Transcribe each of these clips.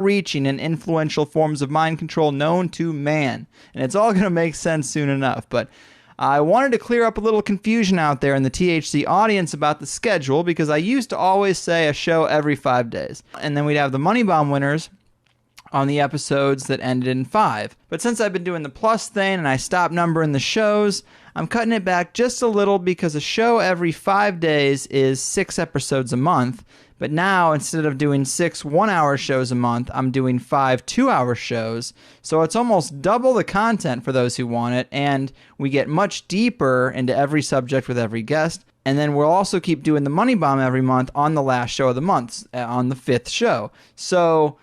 reaching and influential forms of mind control known to man. And it's all going to make sense soon enough. But I wanted to clear up a little confusion out there in the THC audience about the schedule, because I used to always say a show every 5 days. And then we'd have the Money Bomb winners on the episodes that ended in 5. But since I've been doing the plus thing and I stopped numbering the shows, I'm cutting it back just a little, because a show every 5 days is 6 episodes a month. But now, instead of doing 6 one-hour shows a month, I'm doing 5 two-hour shows. So it's almost double the content for those who want it, and we get much deeper into every subject with every guest. And then we'll also keep doing the Money Bomb every month on the last show of the month, on the 5th show. So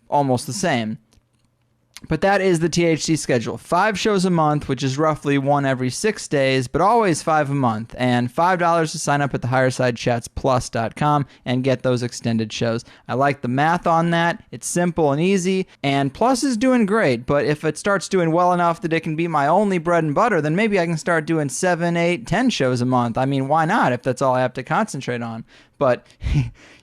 almost the same. But that is the THC schedule. 5 shows a month, which is roughly 1 every 6 days, but always 5 a month. And $5 to sign up at the HighersideChatsPlus.com and get those extended shows. I like the math on that. It's simple and easy. And Plus is doing great, but if it starts doing well enough that it can be my only bread and butter, then maybe I can start doing 7, 8, 10 shows a month. I mean, why not, if that's all I have to concentrate on? But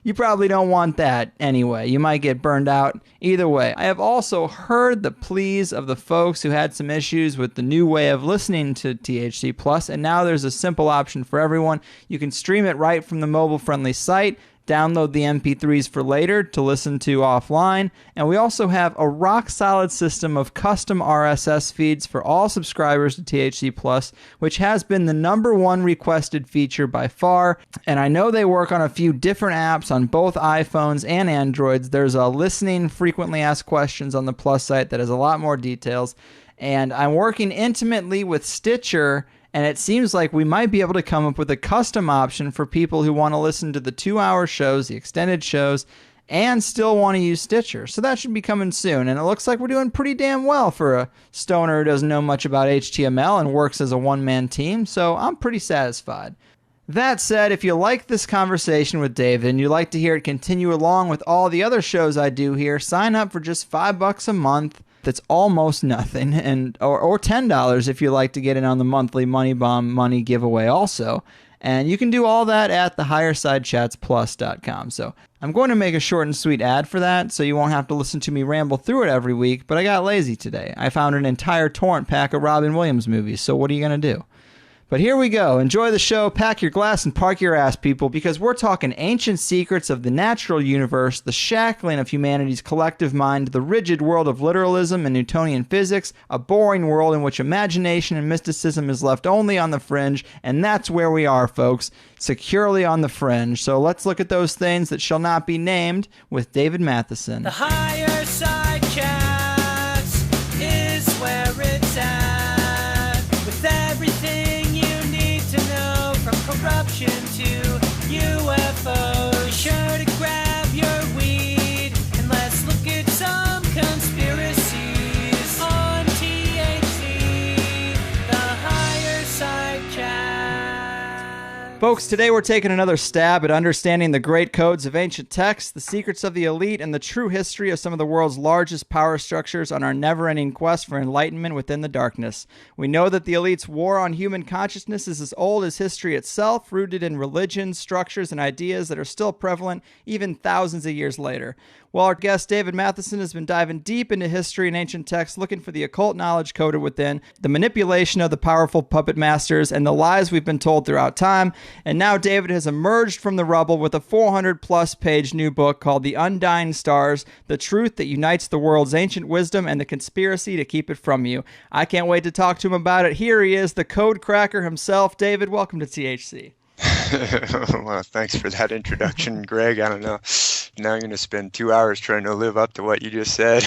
you probably don't want that anyway. You might get burned out either way. I have also heard the pleas of the folks who had some issues with the new way of listening to THC Plus, and now there's a simple option for everyone. You can stream it right from the mobile-friendly site, download the MP3s for later to listen to offline, and we also have a rock-solid system of custom RSS feeds for all subscribers to THC Plus, which has been the #1 requested feature by far, and I know they work on a few different apps on both iPhones and Androids. There's a listening frequently asked questions on the Plus site that has a lot more details, and I'm working intimately with Stitcher, and it seems like we might be able to come up with a custom option for people who want to listen to the 2-hour shows, the extended shows, and still want to use Stitcher. So that should be coming soon. And it looks like we're doing pretty damn well for a stoner who doesn't know much about HTML and works as a one-man team. So I'm pretty satisfied. That said, if you like this conversation with David and you'd like to hear it continue along with all the other shows I do here, sign up for just $5 a month. That's almost nothing, and or $10 if you like to get in on the monthly Money Bomb money giveaway also. And you can do all that at the HighersideChatsPlus.com. So I'm going to make a short and sweet ad for that, so you won't have to listen to me ramble through it every week, but I got lazy today. I found an entire torrent pack of Robin Williams movies, so what are you going to do? But here we go. Enjoy the show, pack your glass, and park your ass, people, because we're talking ancient secrets of the natural universe, the shackling of humanity's collective mind, the rigid world of literalism and Newtonian physics, a boring world in which imagination and mysticism is left only on the fringe, and that's where we are, folks, securely on the fringe. So let's look at those things that shall not be named with David Mathisen. The Higher Side Chats is where it's at, with everything corruption to UFOs. Sure to grab your weed and let's look at some conspiracies on THC, the Higher Side Chat. Folks, today we're taking another stab at understanding the great codes of ancient texts, the secrets of the elite, and the true history of some of the world's largest power structures on our never-ending quest for enlightenment within the darkness. We know that the elite's war on human consciousness is as old as history itself, rooted in religions, structures, and ideas that are still prevalent even thousands of years later. Well, our guest David Mathisen has been diving deep into history and ancient texts, looking for the occult knowledge coded within, the manipulation of the powerful puppet masters, and the lies we've been told throughout time. And now David has emerged from the rubble with a 400-plus page new book called The Undying Stars, The Truth That Unites the World's Ancient Wisdom and the Conspiracy to Keep It From You. I can't wait to talk to him about it. Here he is, the code cracker himself. David, welcome to THC. Well, thanks for that introduction, Greg. I don't know. Now I'm going to spend 2 hours trying to live up to what you just said.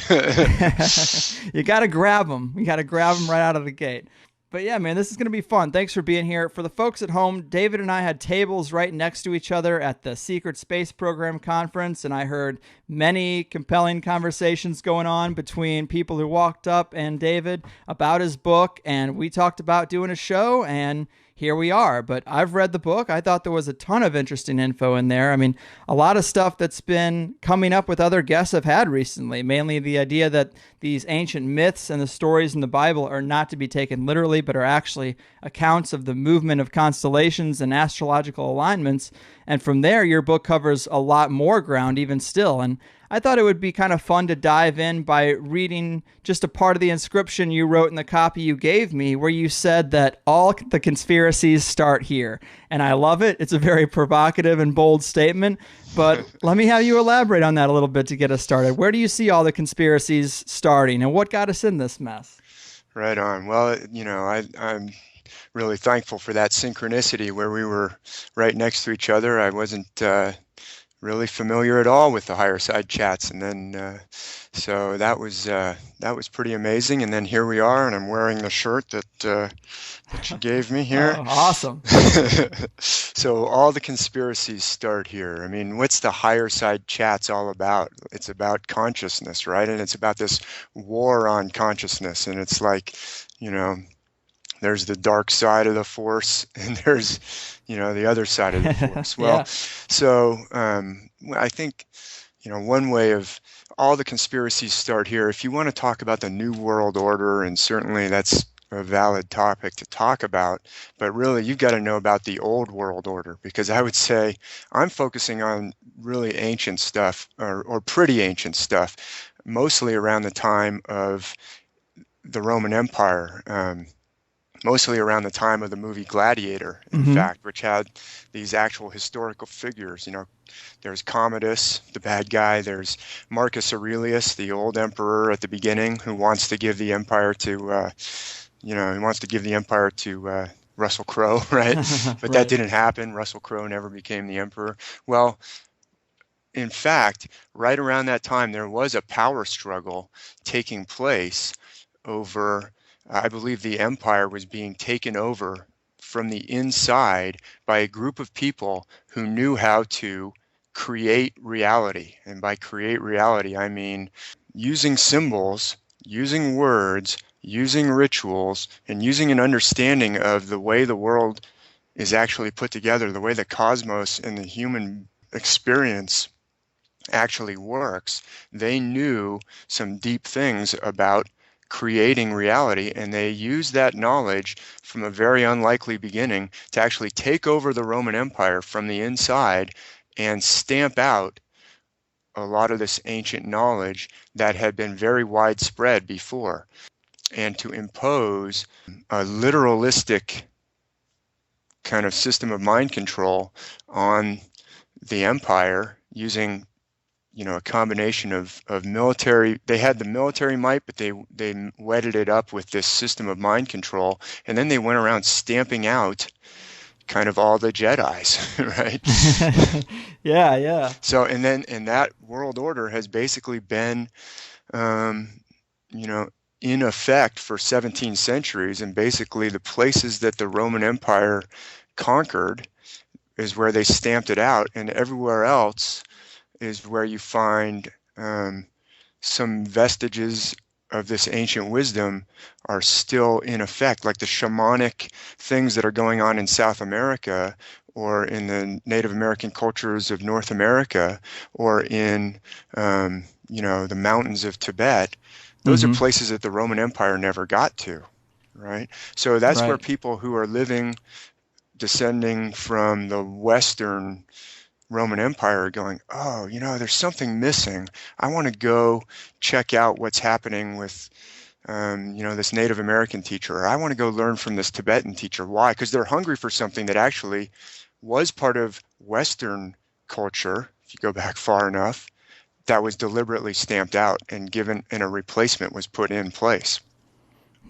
You got to grab them. You got to grab them right out of the gate. But yeah, man, this is going to be fun. Thanks for being here. For the folks at home, David and I had tables right next to each other at the Secret Space Program Conference, and I heard many compelling conversations going on between people who walked up and David about his book, and we talked about doing a show, and here we are. But I've read the book. I thought there was a ton of interesting info in there. I mean, a lot of stuff that's been coming up with other guests I've had recently, mainly the idea that these ancient myths and the stories in the Bible are not to be taken literally, but are actually accounts of the movement of constellations and astrological alignments. And from there, your book covers a lot more ground even still. And I thought it would be kind of fun to dive in by reading just a part of the inscription you wrote in the copy you gave me, where you said that all the conspiracies start here. And I love it. It's a very provocative and bold statement, but let me have you elaborate on that a little bit to get us started. Where do you see all the conspiracies starting, and what got us in this mess? Right on. Well, I'm really thankful for that synchronicity where we were right next to each other. I wasn't really familiar at all with the Higherside chats, and then so that was pretty amazing. And then here we are, and I'm wearing the shirt that you gave me here. Oh, awesome. So all the conspiracies start here. I mean, what's the Higherside chats all about? It's about consciousness, right? And it's about this war on consciousness, and it's like, there's the dark side of the force, and there's, the other side of the force. Well, Yeah. so I think, one way of all the conspiracies start here. If you want to talk about the New World Order, and certainly that's a valid topic to talk about, but really you've got to know about the Old World Order, because I would say I'm focusing on really ancient stuff, or pretty ancient stuff, mostly around the time of the Roman Empire. Mostly around the time of the movie Gladiator, in fact, which had these actual historical figures. There's Commodus, the bad guy. There's Marcus Aurelius, the old emperor at the beginning, who wants to give the empire to, Russell Crowe, right? But Right. that didn't happen. Russell Crowe never became the emperor. Well, in fact, right around that time, there was a power struggle taking place over, I believe the empire was being taken over from the inside by a group of people who knew how to create reality. And by create reality, I mean using symbols, using words, using rituals, and using an understanding of the way the world is actually put together, the way the cosmos and the human experience actually works. They knew some deep things about creating reality, and they used that knowledge from a very unlikely beginning to actually take over the Roman Empire from the inside and stamp out a lot of this ancient knowledge that had been very widespread before, and to impose a literalistic kind of system of mind control on the empire using a combination of military. They had the military might, but they wedded it up with this system of mind control, and then they went around stamping out kind of all the Jedis, right? Yeah. So, and that world order has basically been, in effect for 17 centuries, and basically the places that the Roman Empire conquered is where they stamped it out, and everywhere else is where you find some vestiges of this ancient wisdom are still in effect, like the shamanic things that are going on in South America, or in the Native American cultures of North America, or in the mountains of Tibet. Those are places that the Roman Empire never got to, right? So that's where people who are living, descending from the Western Roman Empire are going, oh, there's something missing. I want to go check out what's happening with, this Native American teacher. Or I want to go learn from this Tibetan teacher. Why? Because they're hungry for something that actually was part of Western culture, if you go back far enough, that was deliberately stamped out and given, and a replacement was put in place.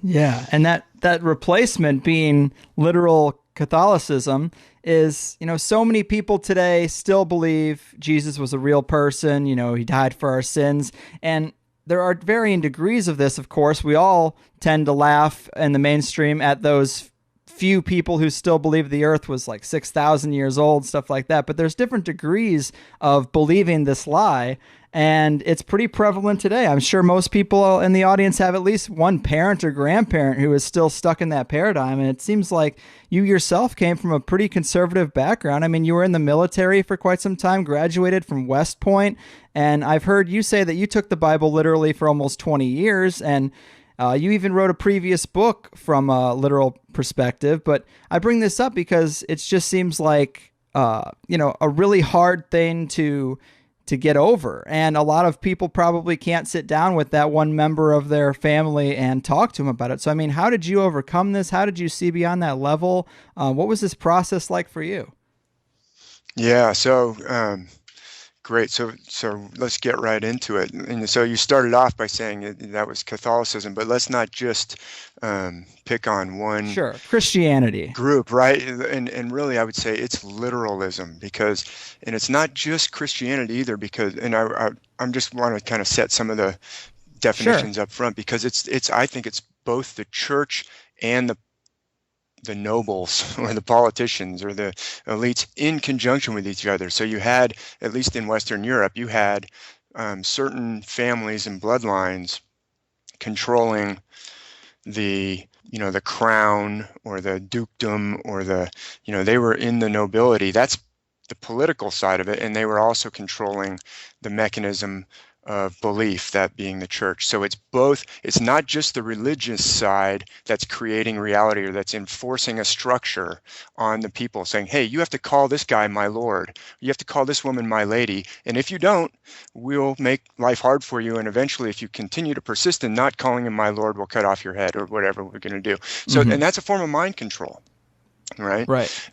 Yeah, and that replacement being literal Catholicism is, so many people today still believe Jesus was a real person, he died for our sins. And there are varying degrees of this, of course. We all tend to laugh in the mainstream at those few people who still believe the earth was like 6,000 years old, stuff like that. But there's different degrees of believing this lie. And it's pretty prevalent today. I'm sure most people in the audience have at least one parent or grandparent who is still stuck in that paradigm. And it seems like you yourself came from a pretty conservative background. I mean, you were in the military for quite some time, graduated from West Point. And I've heard you say that you took the Bible literally for almost 20 years. And you even wrote a previous book from a literal perspective. But I bring this up because it just seems like a really hard thing to get over. And a lot of people probably can't sit down with that one member of their family and talk to them about it. So, I mean, how did you overcome this? How did you see beyond that level? What was this process like for you? Yeah, so great. So let's get right into it. And so you started off by saying that was Catholicism, but let's not just pick on one Sure. Christianity. group, right? And really, I would say it's literalism because, and it's not just Christianity either because, and I'm just want to kind of set some of the definitions Sure. up front because I think it's both the church and the nobles or the politicians or the elites in conjunction with each other. So you had, at least in Western Europe, you had certain families and bloodlines controlling the crown or the dukedom or they were in the nobility. That's the political side of it, and they were also controlling the mechanism of belief, that being the church. So it's both. It's not just the religious side that's creating reality or that's enforcing a structure on the people, saying, hey, you have to call this guy my lord, you have to call this woman my lady, and if you don't, we'll make life hard for you, and eventually if you continue to persist in not calling him my lord, we'll cut off your head or whatever we're going to do. So, and that's a form of mind control, right? Right.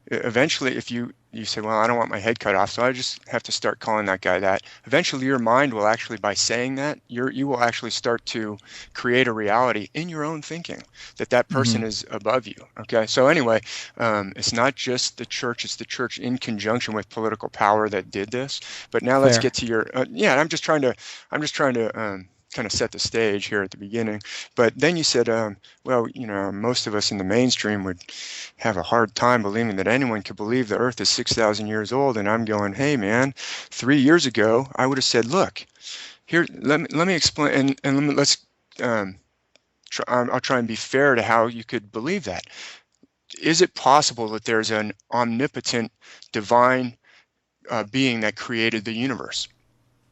Eventually, if you say, well, I don't want my head cut off, so I just have to start calling that guy that. Eventually, your mind will actually, by saying that, you will actually start to create a reality in your own thinking that person is above you. Okay, so anyway, it's not just the church; it's the church in conjunction with political power that did this. But now let's Fair. get to your I'm just trying to kind of set the stage here at the beginning. But then you said, well, most of us in the mainstream would have a hard time believing that anyone could believe the earth is 6,000 years old. And I'm going, hey, man, 3 years ago, I would have said, look, here, let me explain, and let's, I'll try and be fair to how you could believe that. Is it possible that there's an omnipotent divine being that created the universe?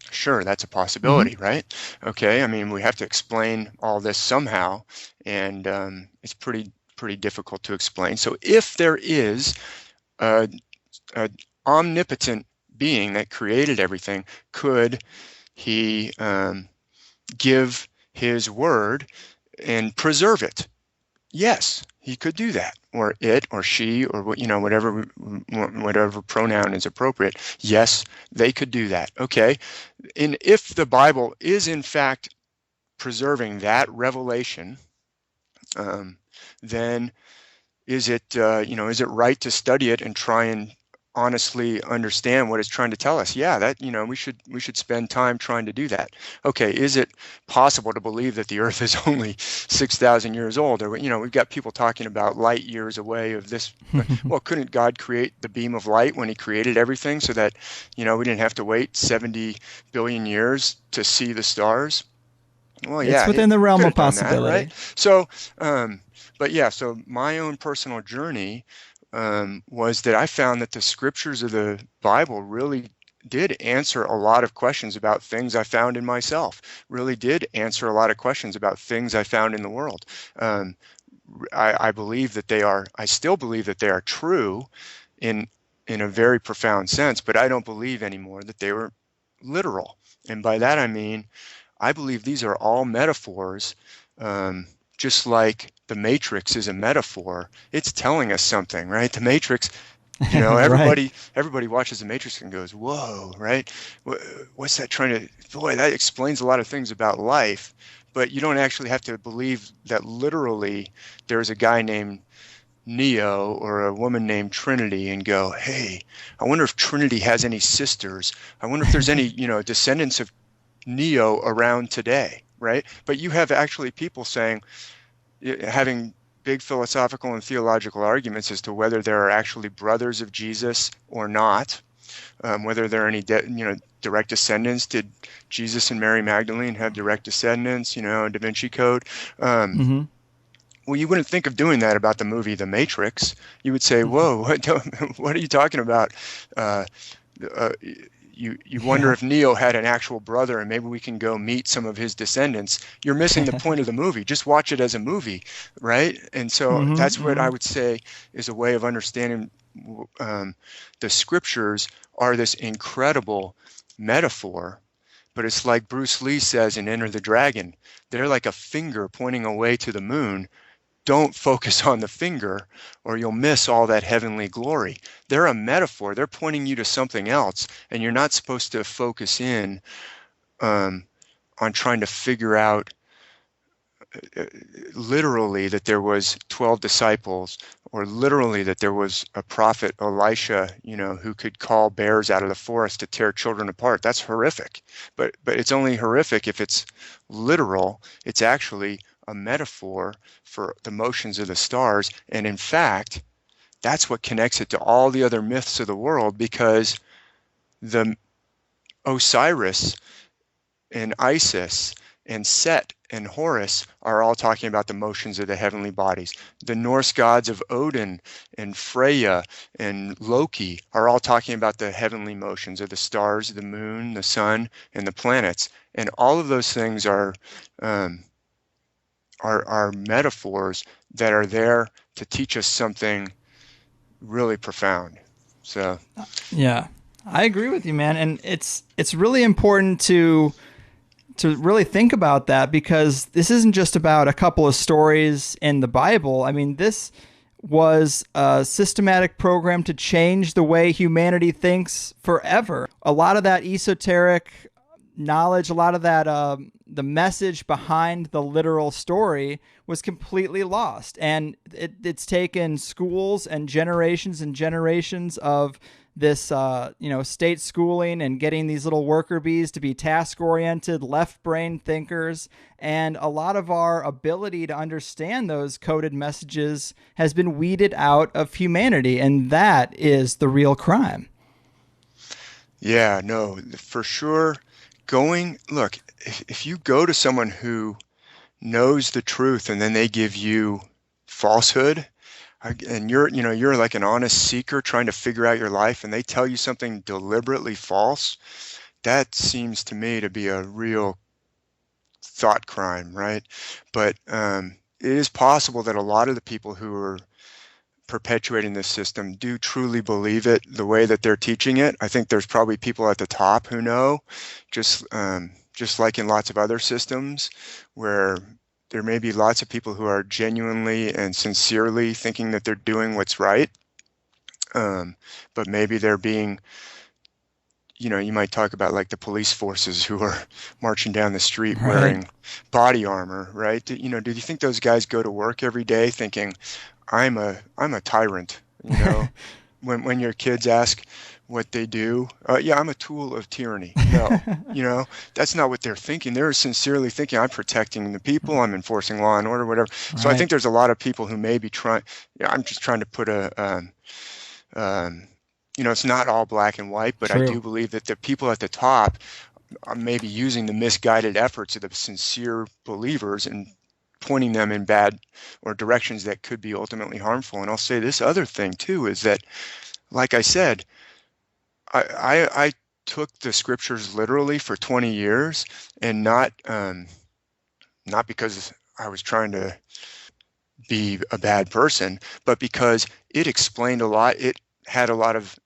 Sure, that's a possibility, right? Okay, I mean, we have to explain all this somehow, and it's pretty difficult to explain. So if there is a omnipotent being that created everything, could he give his word and preserve it? Yes, he could do that, or it, or she, or whatever pronoun is appropriate. Yes, they could do that. Okay, and if the Bible is in fact preserving that revelation, then is it is it right to study it and try and honestly understand what it's trying to tell us? Yeah, that we should spend time trying to do that. Okay, is it possible to believe that the earth is only 6,000 years old? Or we've got people talking about light years away of this. Well, couldn't God create the beam of light when he created everything so that we didn't have to wait 70 billion years to see the stars? Well, It's yeah, within the realm could of have done that, possibility. right? So but yeah, so my own personal journey was that I found that the scriptures of the Bible really did answer a lot of questions about things I found in myself, really did answer a lot of questions about things I found in the world. I believe that I still believe that they are true in a very profound sense, but I don't believe anymore that they were literal. And by that I mean, I believe these are all metaphors, just like the Matrix is a metaphor. It's telling us something, right? The Matrix, Right. everybody watches the Matrix and goes, whoa, right? What's that trying to, boy, that explains a lot of things about life, but you don't actually have to believe that literally there's a guy named Neo or a woman named Trinity and go, hey, I wonder if Trinity has any sisters. I wonder if there's any, descendants of Neo around today, right? But you have actually people saying, having big philosophical and theological arguments as to whether there are actually brothers of Jesus or not, whether there are any direct descendants. Did Jesus and Mary Magdalene have direct descendants? Da Vinci Code. hmm Well, you wouldn't think of doing that about the movie The Matrix. You would say, "Whoa, what are you talking about?" you wonder if Neo had an actual brother, and maybe we can go meet some of his descendants. You're missing the point of the movie. Just watch it as a movie, right? And so that's what I would say is a way of understanding the scriptures are this incredible metaphor. But it's like Bruce Lee says in Enter the Dragon. They're like a finger pointing away to the moon. Don't focus on the finger or you'll miss all that heavenly glory. They're a metaphor. They're pointing you to something else, and you're not supposed to focus in on trying to figure out literally that there was 12 disciples, or literally that there was a prophet Elisha, who could call bears out of the forest to tear children apart. That's horrific. But it's only horrific if it's literal. It's actually a metaphor for the motions of the stars. And in fact, that's what connects it to all the other myths of the world, because the Osiris and Isis and Set and Horus are all talking about the motions of the heavenly bodies. The Norse gods of Odin and Freya and Loki are all talking about the heavenly motions of the stars, the moon, the sun, and the planets. And all of those things are metaphors that are there to teach us something really profound. So, yeah, I agree with you, man. And it's really important to really think about that, because this isn't just about a couple of stories in the Bible. I mean, this was a systematic program to change the way humanity thinks forever. A lot of that esoteric knowledge, a lot of that, the message behind the literal story was completely lost. And it's taken schools and generations of this, state schooling and getting these little worker bees to be task-oriented, left-brain thinkers. And a lot of our ability to understand those coded messages has been weeded out of humanity. And that is the real crime. Yeah, no, for sure. Look, if you go to someone who knows the truth and then they give you falsehood, and you're like an honest seeker trying to figure out your life, and they tell you something deliberately false, that seems to me to be a real thought crime, right? But it is possible that a lot of the people who are perpetuating this system do truly believe it the way that they're teaching it. I think there's probably people at the top who know, just like in lots of other systems, where there may be lots of people who are genuinely and sincerely thinking that they're doing what's right, but maybe they're being, you might talk about like the police forces who are marching down the street wearing body armor, right? Do you think those guys go to work every day thinking, I'm a tyrant? When your kids ask what they do, yeah, I'm a tool of tyranny. No, that's not what they're thinking. They're sincerely thinking, I'm protecting the people, I'm enforcing law and order, whatever. So I think there's a lot of people who may be trying. I'm just trying to put it's not all black and white, but True. I do believe that the people at the top are maybe using the misguided efforts of the sincere believers and pointing them in bad or directions that could be ultimately harmful. And I'll say this other thing too, is that, like I said, I took the scriptures literally for 20 years, and not because I was trying to be a bad person, but because it explained a lot. It had a lot of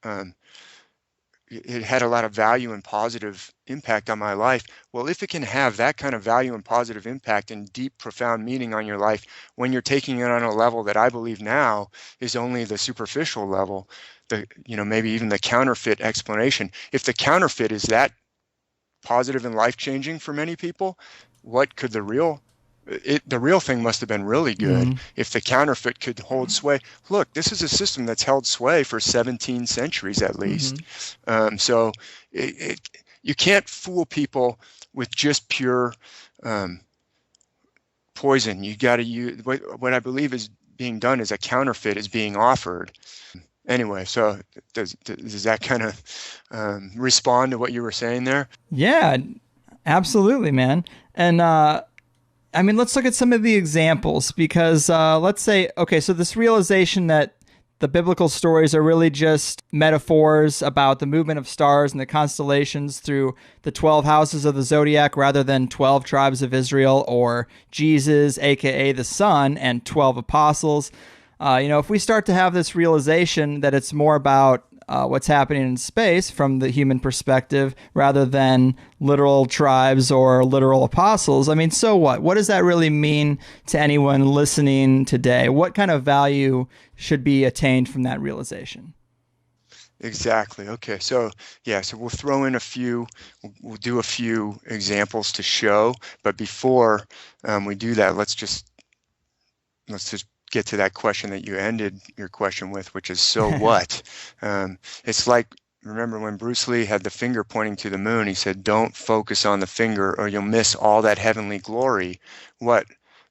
value and positive impact on my life. Well, if it can have that kind of value and positive impact and deep, profound meaning on your life, when you're taking it on a level that I believe now is only the superficial level, maybe even the counterfeit explanation. If the counterfeit is that positive and life-changing for many people, what could the real thing must have been really good if the counterfeit could hold sway. Look, this is a system that's held sway for 17 centuries at least. So you can't fool people with just pure poison. You got to use what I believe is being done is a counterfeit is being offered. Anyway, so does that kind of respond to what you were saying there? Yeah, absolutely, man. And let's look at some of the examples, because let's say, okay, so this realization that the biblical stories are really just metaphors about the movement of stars and the constellations through the 12 houses of the zodiac rather than 12 tribes of Israel or Jesus, aka the Son, and 12 apostles. If we start to have this realization that it's more about what's happening in space from the human perspective rather than literal tribes or literal apostles, I mean, so what? What does that really mean to anyone listening today? What kind of value should be attained from that realization? Exactly. Okay. So we'll throw in we'll do a few examples to show, but before we do that, let's just get to that question that you ended your question with, which is, so what? It's like, remember when Bruce Lee had the finger pointing to the moon, he said, don't focus on the finger or you'll miss all that heavenly glory. What?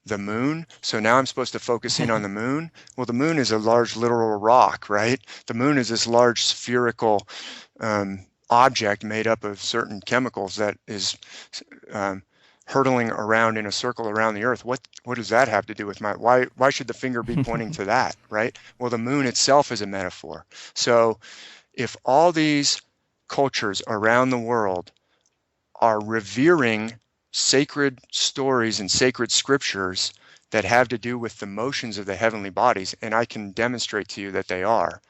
The moon? So now I'm supposed to focus in on the moon? Well, the moon is a large literal rock, right? The moon is this large spherical object made up of certain chemicals that is hurtling around in a circle around the earth. What does that have to do with why should the finger be pointing to that, right? Well, the moon itself is a metaphor. So if all these cultures around the world are revering sacred stories and sacred scriptures that have to do with the motions of the heavenly bodies, and I can demonstrate to you that they are,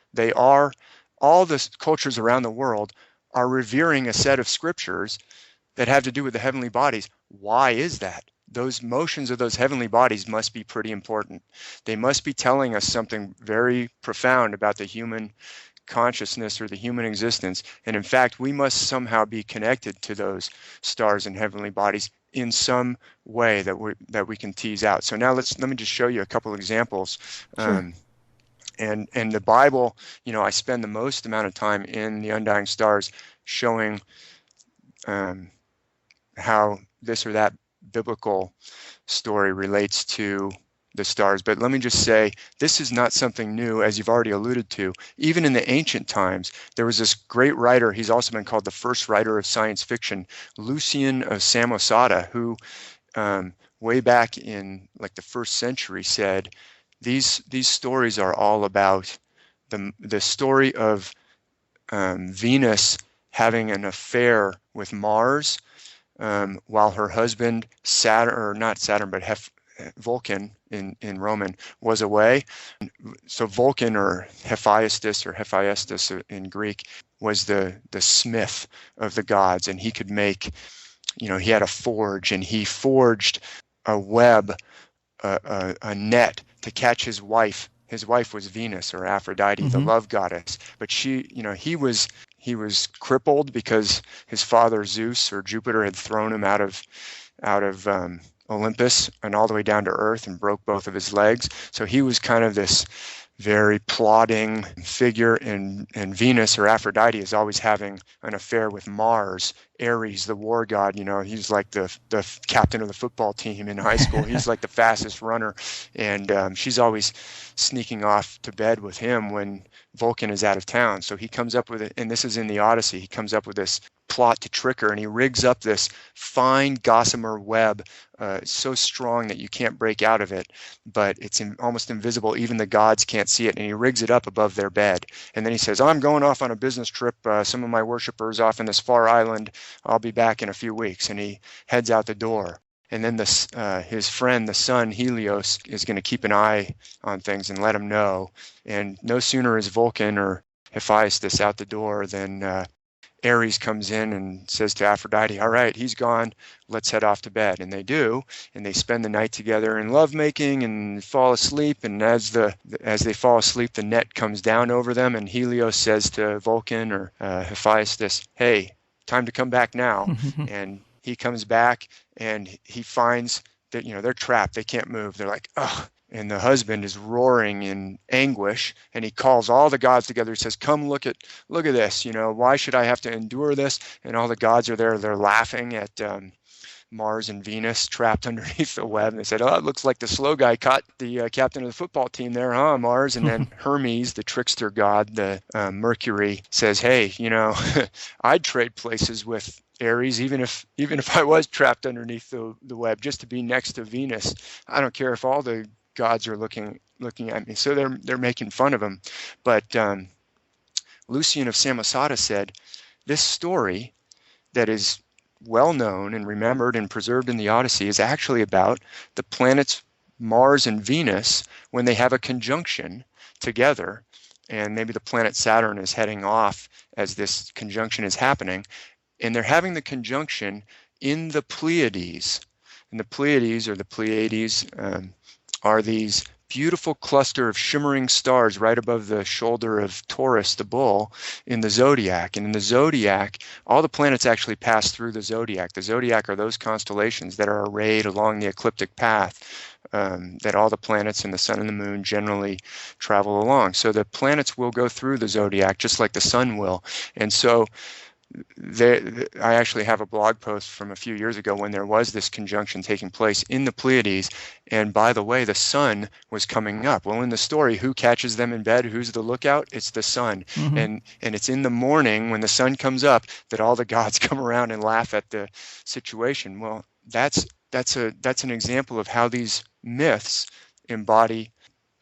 all the cultures around the world are revering a set of scriptures that have to do with the heavenly bodies. Why is that? Those motions of those heavenly bodies must be pretty important. They must be telling us something very profound about the human consciousness or the human existence. And in fact, we must somehow be connected to those stars and heavenly bodies in some way that we can tease out. So now let me just show you a couple of examples. Sure. And the Bible, I spend the most amount of time in the Undying Stars showing how this or that biblical story relates to the stars. But let me just say, this is not something new, as you've already alluded to. Even in the ancient times, there was this great writer, he's also been called the first writer of science fiction, Lucian of Samosata, who way back in like the first century said, these stories are all about the story of Venus having an affair with Mars, while her husband Vulcan in Roman was away. So Vulcan, or Hephaestus in Greek, was the smith of the gods, and he could make, he had a forge, and he forged a web, a net to catch his wife. His wife was Venus, or Aphrodite, the love goddess, but he was crippled because his father Zeus or Jupiter had thrown him out of Olympus and all the way down to earth and broke both of his legs. So he was kind of this very plodding figure, and Venus, or Aphrodite, is always having an affair with Mars, Ares, the war god. He's like the captain of the football team in high school. He's like the fastest runner, and she's always sneaking off to bed with him when Vulcan is out of town. So he comes up with it, and this is in the Odyssey, he comes up with this plot to trick her, and he rigs up this fine gossamer web, so strong that you can't break out of it, but it's almost invisible. Even the gods can't see it, and he rigs it up above their bed. And then he says, I'm going off on a business trip, some of my worshipers off in this far island, I'll be back in a few weeks. And he heads out the door. And then his friend, the sun, Helios, is going to keep an eye on things and let him know. And no sooner is Vulcan or Hephaestus out the door than Ares comes in and says to Aphrodite, all right, he's gone, let's head off to bed. And they do, and they spend the night together in lovemaking and fall asleep. And as they fall asleep, the net comes down over them, and Helios says to Vulcan or Hephaestus, hey, time to come back now. And he comes back, and he finds that, they're trapped, they can't move. They're like, ugh. And the husband is roaring in anguish, and he calls all the gods together. He says, come look at this, why should I have to endure this? And all the gods are there. They're laughing at Mars and Venus trapped underneath the web. And they said, oh, it looks like the slow guy caught the captain of the football team there, huh, Mars? And then Hermes, the trickster god, the Mercury, says, hey, I'd trade places with Ares, even if I was trapped underneath the web, just to be next to Venus. I don't care if all the gods are looking at me. So they're making fun of him. But Lucian of Samosata said, this story that is well known and remembered and preserved in the Odyssey is actually about the planets Mars and Venus when they have a conjunction together, and maybe the planet Saturn is heading off as this conjunction is happening, and they're having the conjunction in the Pleiades. And the Pleiades, or the Pleiades, are these beautiful cluster of shimmering stars right above the shoulder of Taurus, the bull, in the zodiac. And in the zodiac, all the planets actually pass through the zodiac. The zodiac are those constellations that are arrayed along the ecliptic path that all the planets and the sun and the moon generally travel along. So the planets will go through the zodiac just like the sun will. And so I actually have a blog post from a few years ago when there was this conjunction taking place in the Pleiades, and by the way, the sun was coming up. Well, in the story, who catches them in bed? Who's the lookout? It's the sun. Mm-hmm. And it's in the morning when the sun comes up that all the gods come around and laugh at the situation. Well, that's an example of how these myths embody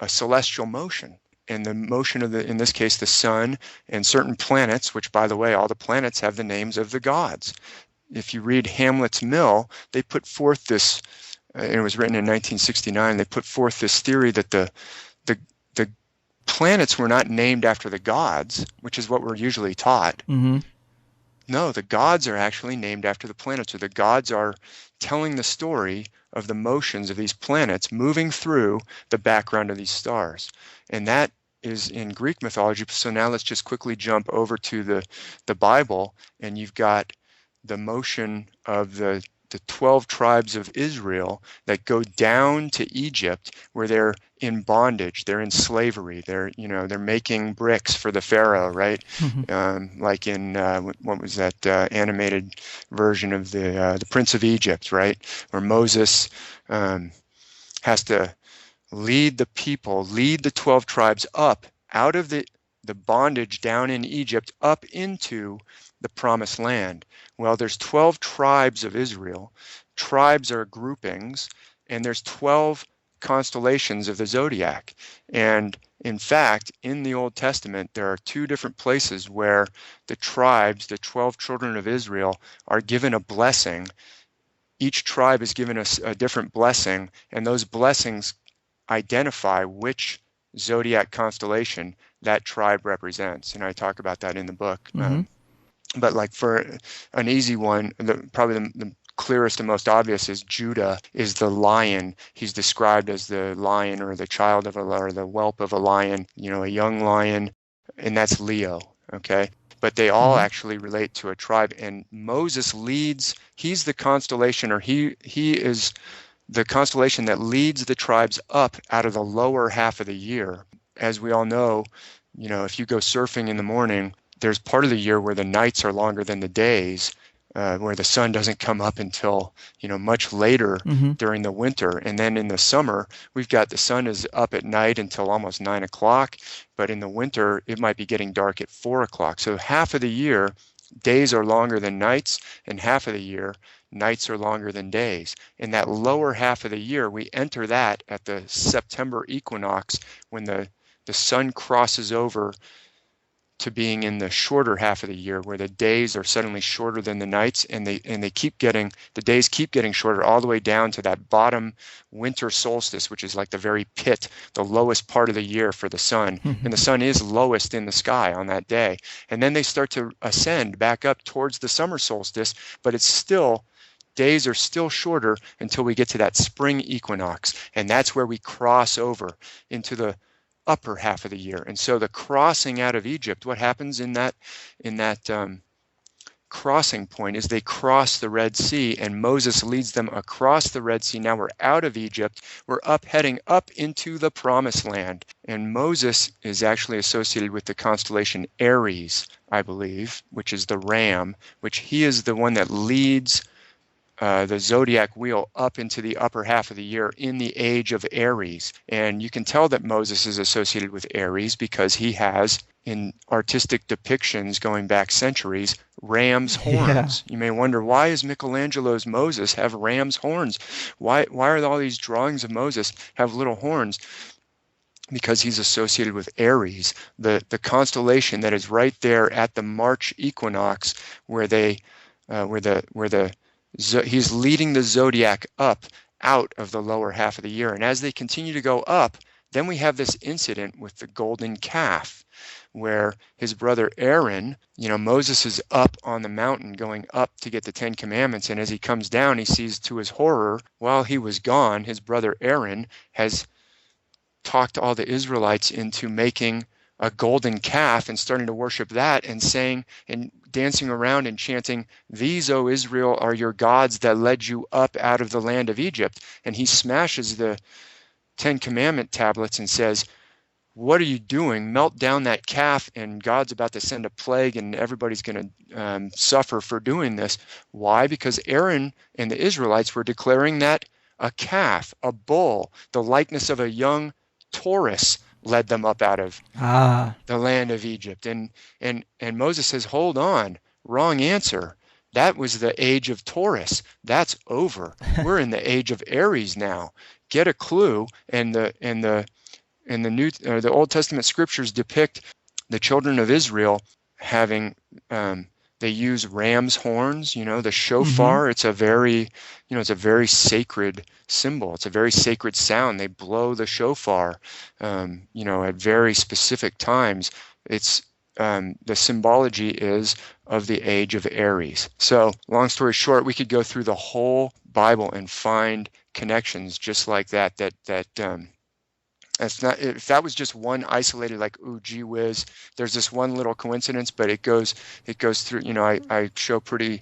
a celestial motion. And the motion of in this case, the sun and certain planets, which, by the way, all the planets have the names of the gods. If you read Hamlet's Mill, they put forth this, and it was written in 1969, they put forth this theory that the planets were not named after the gods, which is what we're usually taught. Mm-hmm. No, the gods are actually named after the planets, or the gods are telling the story of the motions of these planets moving through the background of these stars. And that is in Greek mythology. So now let's just quickly jump over to the Bible, and you've got the motion of the 12 tribes of Israel that go down to Egypt, where they're in bondage, they're in slavery, they're making bricks for the Pharaoh, right? Mm-hmm. Like in what was that animated version of the Prince of Egypt, right? Where Moses has to lead the people, lead the 12 tribes up out of the bondage down in Egypt up into the promised land. Well, there's 12 tribes of Israel. Tribes are groupings, and there's 12 constellations of the zodiac. And in fact, in the Old Testament, there are two different places where the tribes, the 12 children of Israel, are given a blessing. Each tribe is given a different blessing, and those blessings identify which zodiac constellation that tribe represents. And I talk about that in the book. Mm-hmm. But like for an easy one, probably the clearest and most obvious is Judah is the lion. He's described as the lion, or the child of or the whelp of a lion, a young lion, and that's Leo, okay? But they all actually relate to a tribe, and Moses leads, he's the constellation, or he is the constellation that leads the tribes up out of the lower half of the year. As we all know, if you go surfing in the morning, there's part of the year where the nights are longer than the days, where the sun doesn't come up until, much later during the winter. And then in the summer, we've got the sun is up at night until almost 9 o'clock. But in the winter, it might be getting dark at 4 o'clock. So half of the year, days are longer than nights, and half of the year, nights are longer than days. In that lower half of the year, we enter that at the September equinox, when the sun crosses over to being in the shorter half of the year, where the days are suddenly shorter than the nights, and the days keep getting shorter all the way down to that bottom winter solstice, which is like the very pit, the lowest part of the year for the sun. And the sun is lowest in the sky on that day. And then they start to ascend back up towards the summer solstice, but days are still shorter until we get to that spring equinox. And that's where we cross over into the upper half of the year. And so the crossing out of Egypt, what happens in that crossing point is they cross the Red Sea, and Moses leads them across the Red Sea. Now we're out of Egypt. We're heading up into the promised land. And Moses is actually associated with the constellation Aries, I believe, which is the ram, which he is the one that leads the zodiac wheel up into the upper half of the year in the age of Aries. And you can tell that Moses is associated with Aries because he has, in artistic depictions going back centuries, ram's horns. You may wonder, why does Michelangelo's Moses have ram's horns? Why are all these drawings of Moses have little horns? Because he's associated with Aries, the constellation that is right there at the March equinox, where he's leading the zodiac up out of the lower half of the year. And as they continue to go up, then we have this incident with the golden calf, where his brother Aaron, Moses is up on the mountain going up to get the Ten Commandments. And as he comes down, he sees, to his horror, while he was gone, his brother Aaron has talked all the Israelites into making a golden calf and starting to worship that and saying and dancing around and chanting, "These, O Israel, are your gods that led you up out of the land of Egypt." And he smashes the Ten Commandment tablets and says, "What are you doing? Melt down that calf, and God's about to send a plague, and everybody's going to suffer for doing this." Why? Because Aaron and the Israelites were declaring that a calf, a bull, the likeness of a young Taurus, led them up out of the land of Egypt. And Moses says, "Hold on, wrong answer. That was the age of Taurus. That's over. We're in the age of Aries now. Get a clue." And the Old Testament scriptures depict the children of Israel having they use ram's horns, the shofar. It's a very sacred symbol. It's a very sacred sound. They blow the shofar, at very specific times. It's the symbology is of the age of Aries. So, long story short, we could go through the whole Bible and find connections just like that. That's not, if that was just one isolated, like, ooh, gee whiz, there's this one little coincidence, but it goes through, I show pretty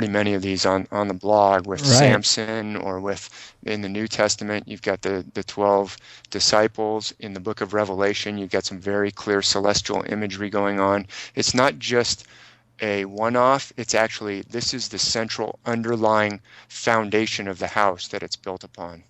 many of these on the blog with Samson, or in the New Testament, you've got the 12 disciples. In the book of Revelation, you've got some very clear celestial imagery going on. It's not just a one-off. It's actually, this is the central underlying foundation of the house that it's built upon.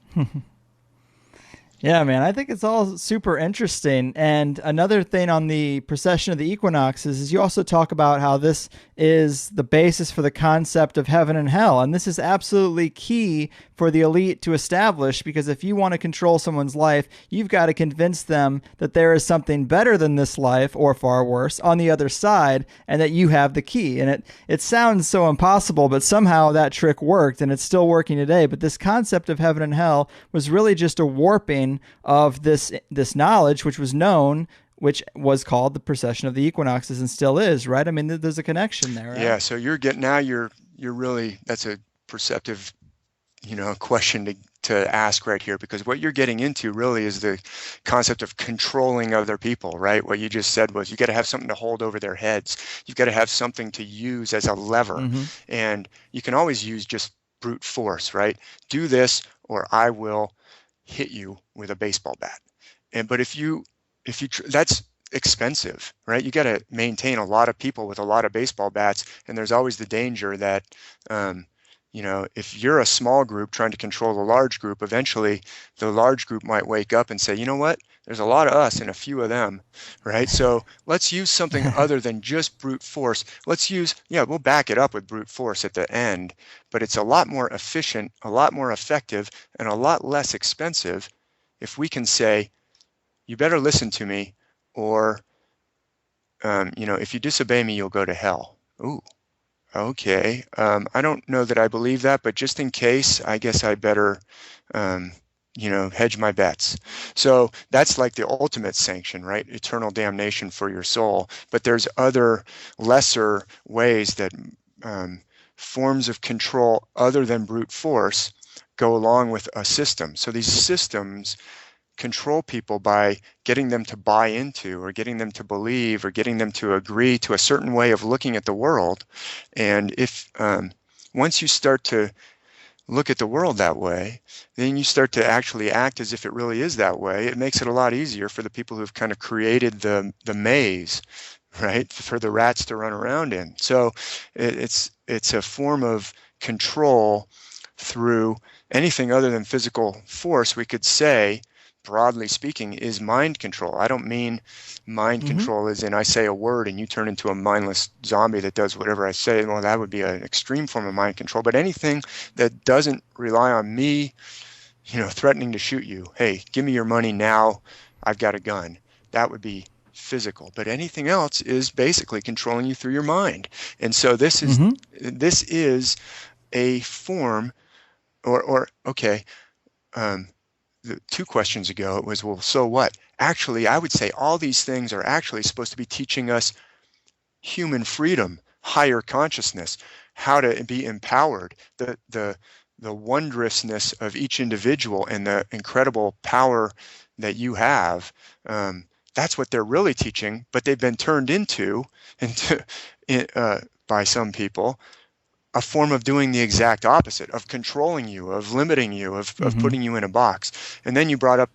Yeah, man, I think it's all super interesting. And another thing on the precession of the equinoxes is you also talk about how this is the basis for the concept of heaven and hell. And this is absolutely key for the elite to establish, because if you want to control someone's life, you've got to convince them that there is something better than this life, or far worse, on the other side, and that you have the key. And it sounds so impossible, but somehow that trick worked, and it's still working today. But this concept of heaven and hell was really just a warping of this knowledge, which was known, which was called the precession of the equinoxes, and still is, right? I mean, there's a connection there, right? Yeah. So you're really, that's a perceptive, question to ask right here, because what you're getting into really is the concept of controlling other people, right? What you just said was, you got to have something to hold over their heads. You've got to have something to use as a lever. And you can always use just brute force, right? Do this, or I will hit you with a baseball bat. But if you that's expensive, right? You got to maintain a lot of people with a lot of baseball bats, and there's always the danger that if you're a small group trying to control a large group, eventually the large group might wake up and say, "You know what? There's a lot of us and a few of them," right? So let's use something other than just brute force. We'll back it up with brute force at the end, but it's a lot more efficient, a lot more effective, and a lot less expensive if we can say, "You better listen to me, or if you disobey me, you'll go to hell." Ooh, okay. I don't know that I believe that, but just in case, I guess I better hedge my bets. So that's like the ultimate sanction, right? Eternal damnation for your soul. But there's other lesser ways that forms of control other than brute force go along with a system. So these systems control people by getting them to buy into, or getting them to believe, or getting them to agree to a certain way of looking at the world. And if once you start to look at the world that way, then you start to actually act as if it really is that way. It makes it a lot easier for the people who've kind of created the maze, right, for the rats to run around in. So it's a form of control through anything other than physical force, we could say, broadly speaking, is mind control. I don't mean mind control as in I say a word and you turn into a mindless zombie that does whatever I say. Well, that would be an extreme form of mind control. But anything that doesn't rely on me, threatening to shoot you. Hey, give me your money now. I've got a gun. That would be physical. But anything else is basically controlling you through your mind. And so this is a form, okay. The 2 questions ago, it was, well, so what? Actually, I would say all these things are actually supposed to be teaching us human freedom, higher consciousness, how to be empowered, the wondrousness of each individual and the incredible power that you have. That's what they're really teaching, but they've been turned into by some people, a form of doing the exact opposite, of controlling you, of limiting you, of putting you in a box. And then you brought up,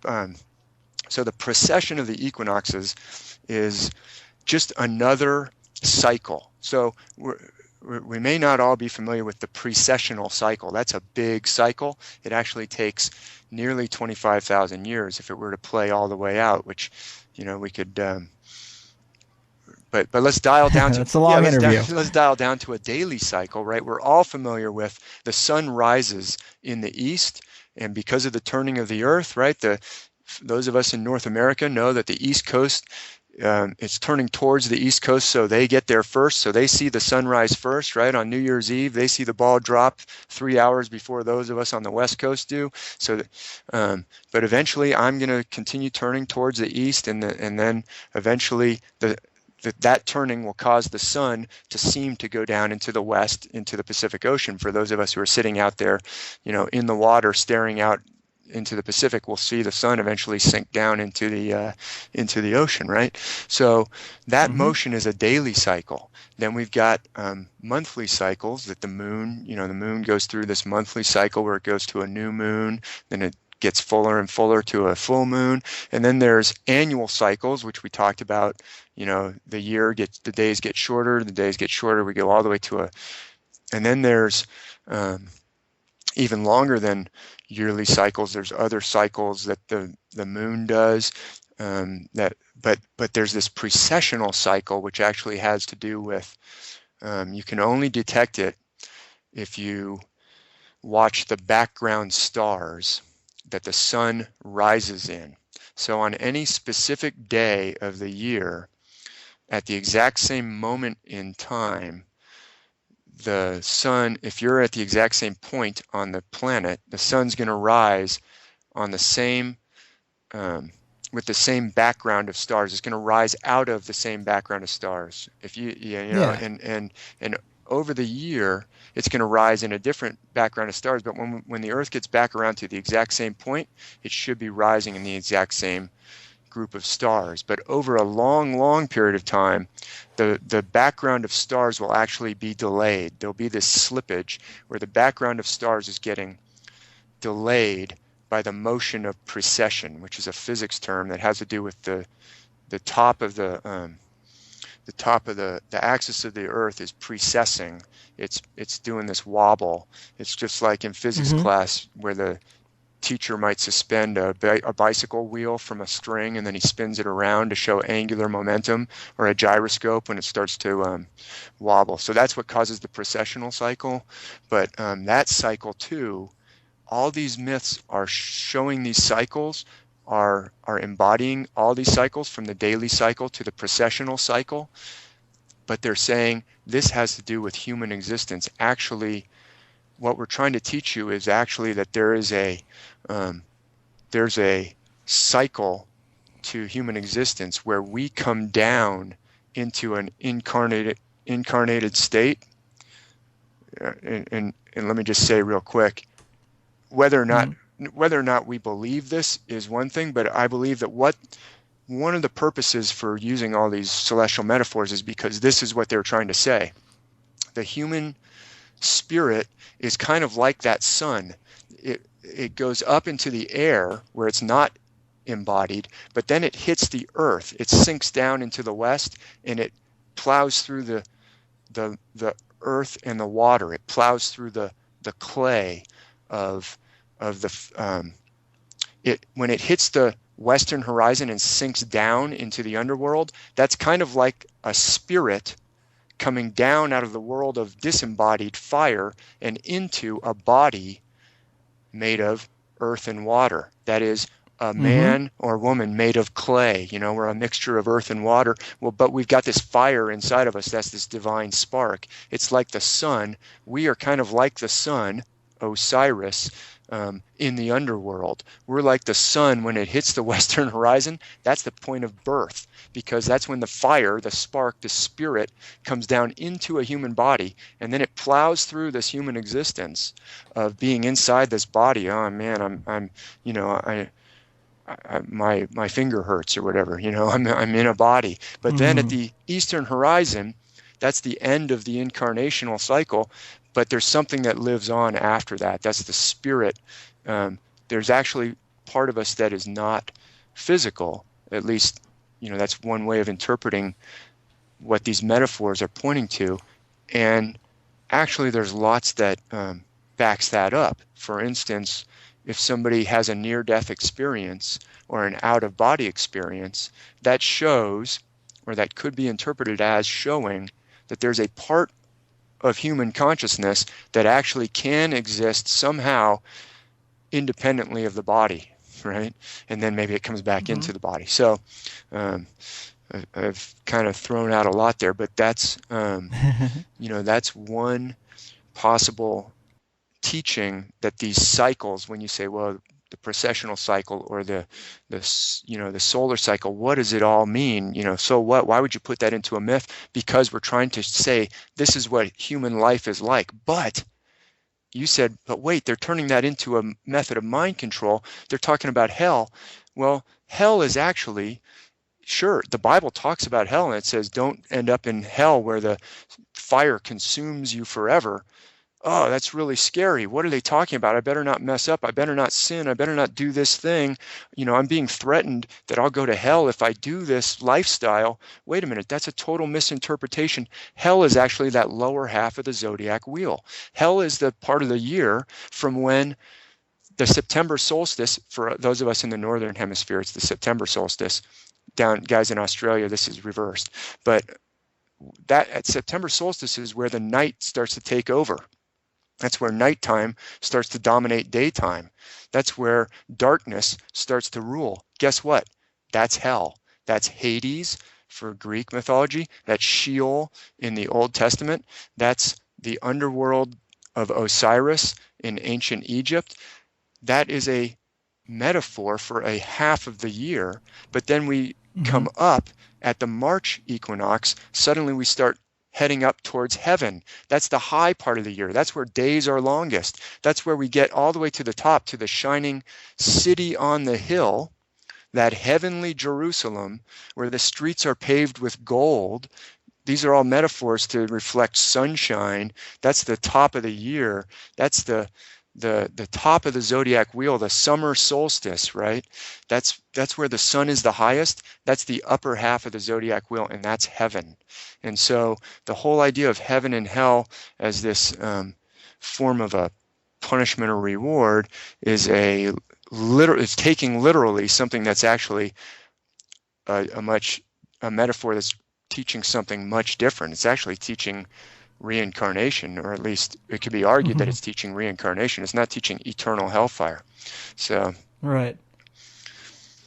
so the precession of the equinoxes is just another cycle. So we may not all be familiar with the precessional cycle. That's a big cycle. It actually takes nearly 25,000 years if it were to play all the way out, which, we could... But let's dial down to That's a long interview. Let's dial down to a daily cycle, right? We're all familiar with the sun rises in the east, and because of the turning of the earth, right? Those of us in North America know that the East Coast, it's turning towards the East Coast, so they get there first. So they see the sunrise first, right? On New Year's Eve, they see the ball drop 3 hours before those of us on the West Coast do. So, but eventually, I'm going to continue turning towards the east, and then eventually that turning will cause the sun to seem to go down into the west, into the Pacific Ocean. For those of us who are sitting out there, in the water, staring out into the Pacific, we'll see the sun eventually sink down into the ocean, right? So that motion is a daily cycle. Then we've got monthly cycles that the moon goes through this monthly cycle where it goes to a new moon, then it gets fuller and fuller to a full moon. And then there's annual cycles, which we talked about. The days get shorter, we go all the way to and then there's even longer than yearly cycles. There's other cycles that the moon does, but there's this precessional cycle, which actually has to do with, you can only detect it if you watch the background stars that the sun rises in. So on any specific day of the year, at the exact same moment in time, the sun, if you're at the exact same point on the planet, the sun's going to rise on the same, with the same background of stars. It's going to rise out of the same background of stars. And over the year, it's going to rise in a different background of stars. But when the Earth gets back around to the exact same point, it should be rising in the exact same group of stars. But over a long, long period of time, the background of stars will actually be delayed. There'll be this slippage where the background of stars is getting delayed by the motion of precession, which is a physics term that has to do with the top of the axis of the Earth is precessing. It's doing this wobble. It's just like in physics class where the teacher might suspend a bicycle wheel from a string and then he spins it around to show angular momentum, or a gyroscope when it starts to wobble. So that's what causes the precessional cycle. But that cycle too, all these myths are showing these cycles, are embodying all these cycles from the daily cycle to the precessional cycle. But they're saying this has to do with human existence. Actually, what we're trying to teach you is actually that there's a cycle to human existence where we come down into an incarnated state. And let me just say real quick, whether or not we believe this is one thing, but I believe that one of the purposes for using all these celestial metaphors is because this is what they're trying to say. The human spirit is kind of like that sun. It goes up into the air where it's not embodied, but then it hits the earth. It sinks down into the west and it plows through the earth and the water. It plows through the clay of the it when it hits the western horizon and sinks down into the underworld. That's kind of like a spirit coming down out of the world of disembodied fire and into a body made of earth and water. That is, a man or woman made of clay. We're a mixture of earth and water. Well, but we've got this fire inside of us. That's this divine spark. It's like the sun. We are kind of like the sun, Osiris, in the underworld. We're like the sun when it hits the western horizon. That's the point of birth, because that's when the fire, the spark, the spirit comes down into a human body, and then it plows through this human existence of being inside this body. Oh man, my finger hurts or whatever. I'm in a body. But then at the eastern horizon, that's the end of the incarnational cycle. But there's something that lives on after that. That's the spirit. There's actually part of us that is not physical. At least, that's one way of interpreting what these metaphors are pointing to. And actually, there's lots that backs that up. For instance, if somebody has a near-death experience or an out-of-body experience, that shows, or that could be interpreted as showing, that there's a part of human consciousness that actually can exist somehow independently of the body, right? And then maybe it comes back into the body. So I've kind of thrown out a lot there, but that's that's one possible teaching, that these cycles, when you say, well, the precessional cycle or the solar cycle, what does it all mean? So what? Why would you put that into a myth? Because we're trying to say this is what human life is like. But you said, but wait, they're turning that into a method of mind control. They're talking about hell. Well, hell is actually, sure, the Bible talks about hell, and it says don't end up in hell where the fire consumes you forever. Oh, that's really scary. What are they talking about? I better not mess up. I better not sin. I better not do this thing. I'm being threatened that I'll go to hell if I do this lifestyle. Wait a minute. That's a total misinterpretation. Hell is actually that lower half of the zodiac wheel. Hell is the part of the year from when the September solstice, for those of us in the northern hemisphere, it's the September solstice. Down, guys in Australia, this is reversed. But that at September solstice is where the night starts to take over. That's where nighttime starts to dominate daytime. That's where darkness starts to rule. Guess what? That's hell. That's Hades for Greek mythology. That's Sheol in the Old Testament. That's the underworld of Osiris in ancient Egypt. That is a metaphor for a half of the year. But then we come up at the March equinox. Suddenly we start heading up towards heaven. That's the high part of the year. That's where days are longest. That's where we get all the way to the top, to the shining city on the hill, that heavenly Jerusalem, where the streets are paved with gold. These are all metaphors to reflect sunshine. That's the top of the year. That's the top of the zodiac wheel, the summer solstice, right? That's where the sun is the highest. That's the upper half of the zodiac wheel, and that's heaven. And so the whole idea of heaven and hell as this form of a punishment or reward is it's taking literally something that's actually a metaphor that's teaching something much different. It's actually teaching reincarnation, or at least it could be argued that it's teaching reincarnation. It's not teaching eternal hellfire. So right.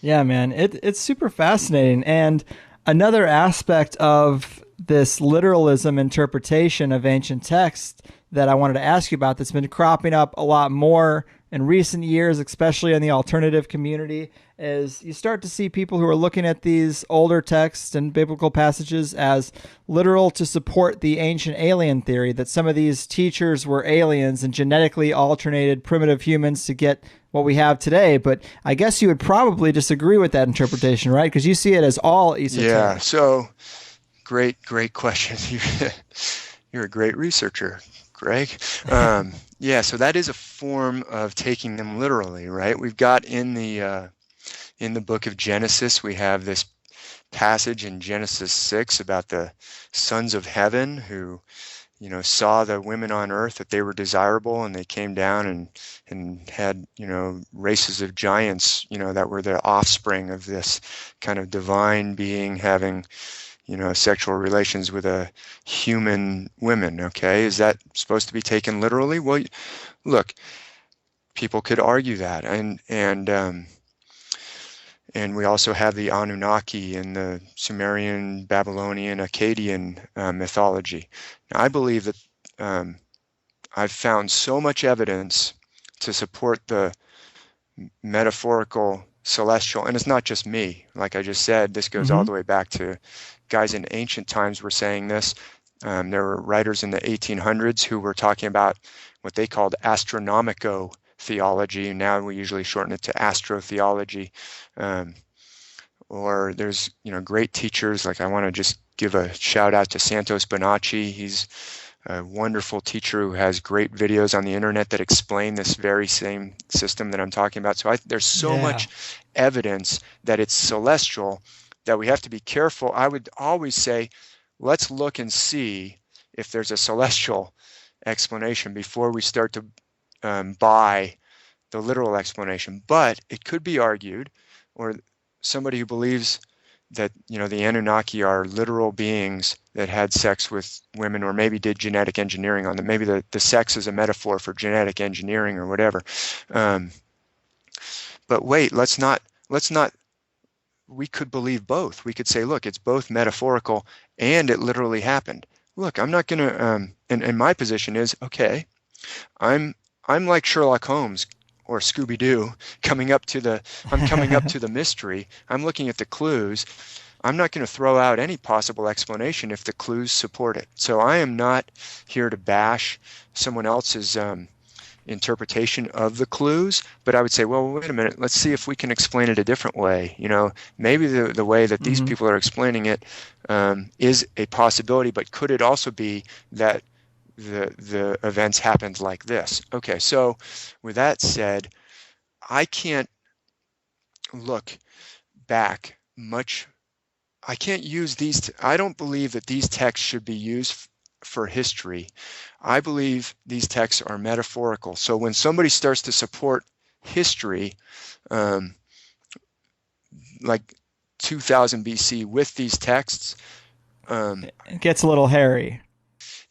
Yeah, man, it's super fascinating. And another aspect of this literalism interpretation of ancient text that I wanted to ask you about that's been cropping up a lot more in recent years, especially in the alternative community, is you start to see people who are looking at these older texts and biblical passages as literal to support the ancient alien theory, that some of these teachers were aliens and genetically alternated primitive humans to get what we have today. But I guess you would probably disagree with that interpretation, right? Because you see it as all esoteric. Yeah, so great question. You're a great researcher, Greg. Yeah, so that is a form of taking them literally, right? We've got in the book of Genesis, we have this passage in Genesis 6 about the sons of heaven who, saw the women on Earth, that they were desirable, and they came down and had, races of giants, that were the offspring of this kind of divine being having, sexual relations with a human women. Okay, is that supposed to be taken literally? Well, look, people could argue that, and we also have the Anunnaki in the Sumerian, Babylonian, Akkadian mythology. Now, I believe that I've found so much evidence to support the metaphorical celestial, and it's not just me. Like I just said, this goes all the way back to guys in ancient times were saying this. There were writers in the 1800s who were talking about what they called astronomico theology. Now we usually shorten it to astrotheology. Or there's, great teachers, like I want to just give a shout out to Santos Bonacci. He's a wonderful teacher who has great videos on the internet that explain this very same system that I'm talking about. So there's so much evidence that it's celestial that we have to be careful. I would always say, let's look and see if there's a celestial explanation before we start to buy the literal explanation. But it could be argued, or somebody who believes that the Anunnaki are literal beings that had sex with women, or maybe did genetic engineering on them. Maybe the sex is a metaphor for genetic engineering or whatever. But wait, let's not. We could believe both. We could say, look, it's both metaphorical and it literally happened. Look, I'm not going to. And my position is, okay, I'm like Sherlock Holmes or Scooby-Doo, coming up to the mystery. I'm looking at the clues. I'm not going to throw out any possible explanation if the clues support it. So I am not here to bash someone else's interpretation of the clues, but I would say, well, wait a minute, let's see if we can explain it a different way. Maybe the way that these people are explaining it is a possibility, but could it also be that the events happened like this? Okay, so with that said, I can't look back much. I can't use these. I don't believe that these texts should be used for history. I believe these texts are metaphorical. So when somebody starts to support history, like 2000 BC with these texts, it gets a little hairy.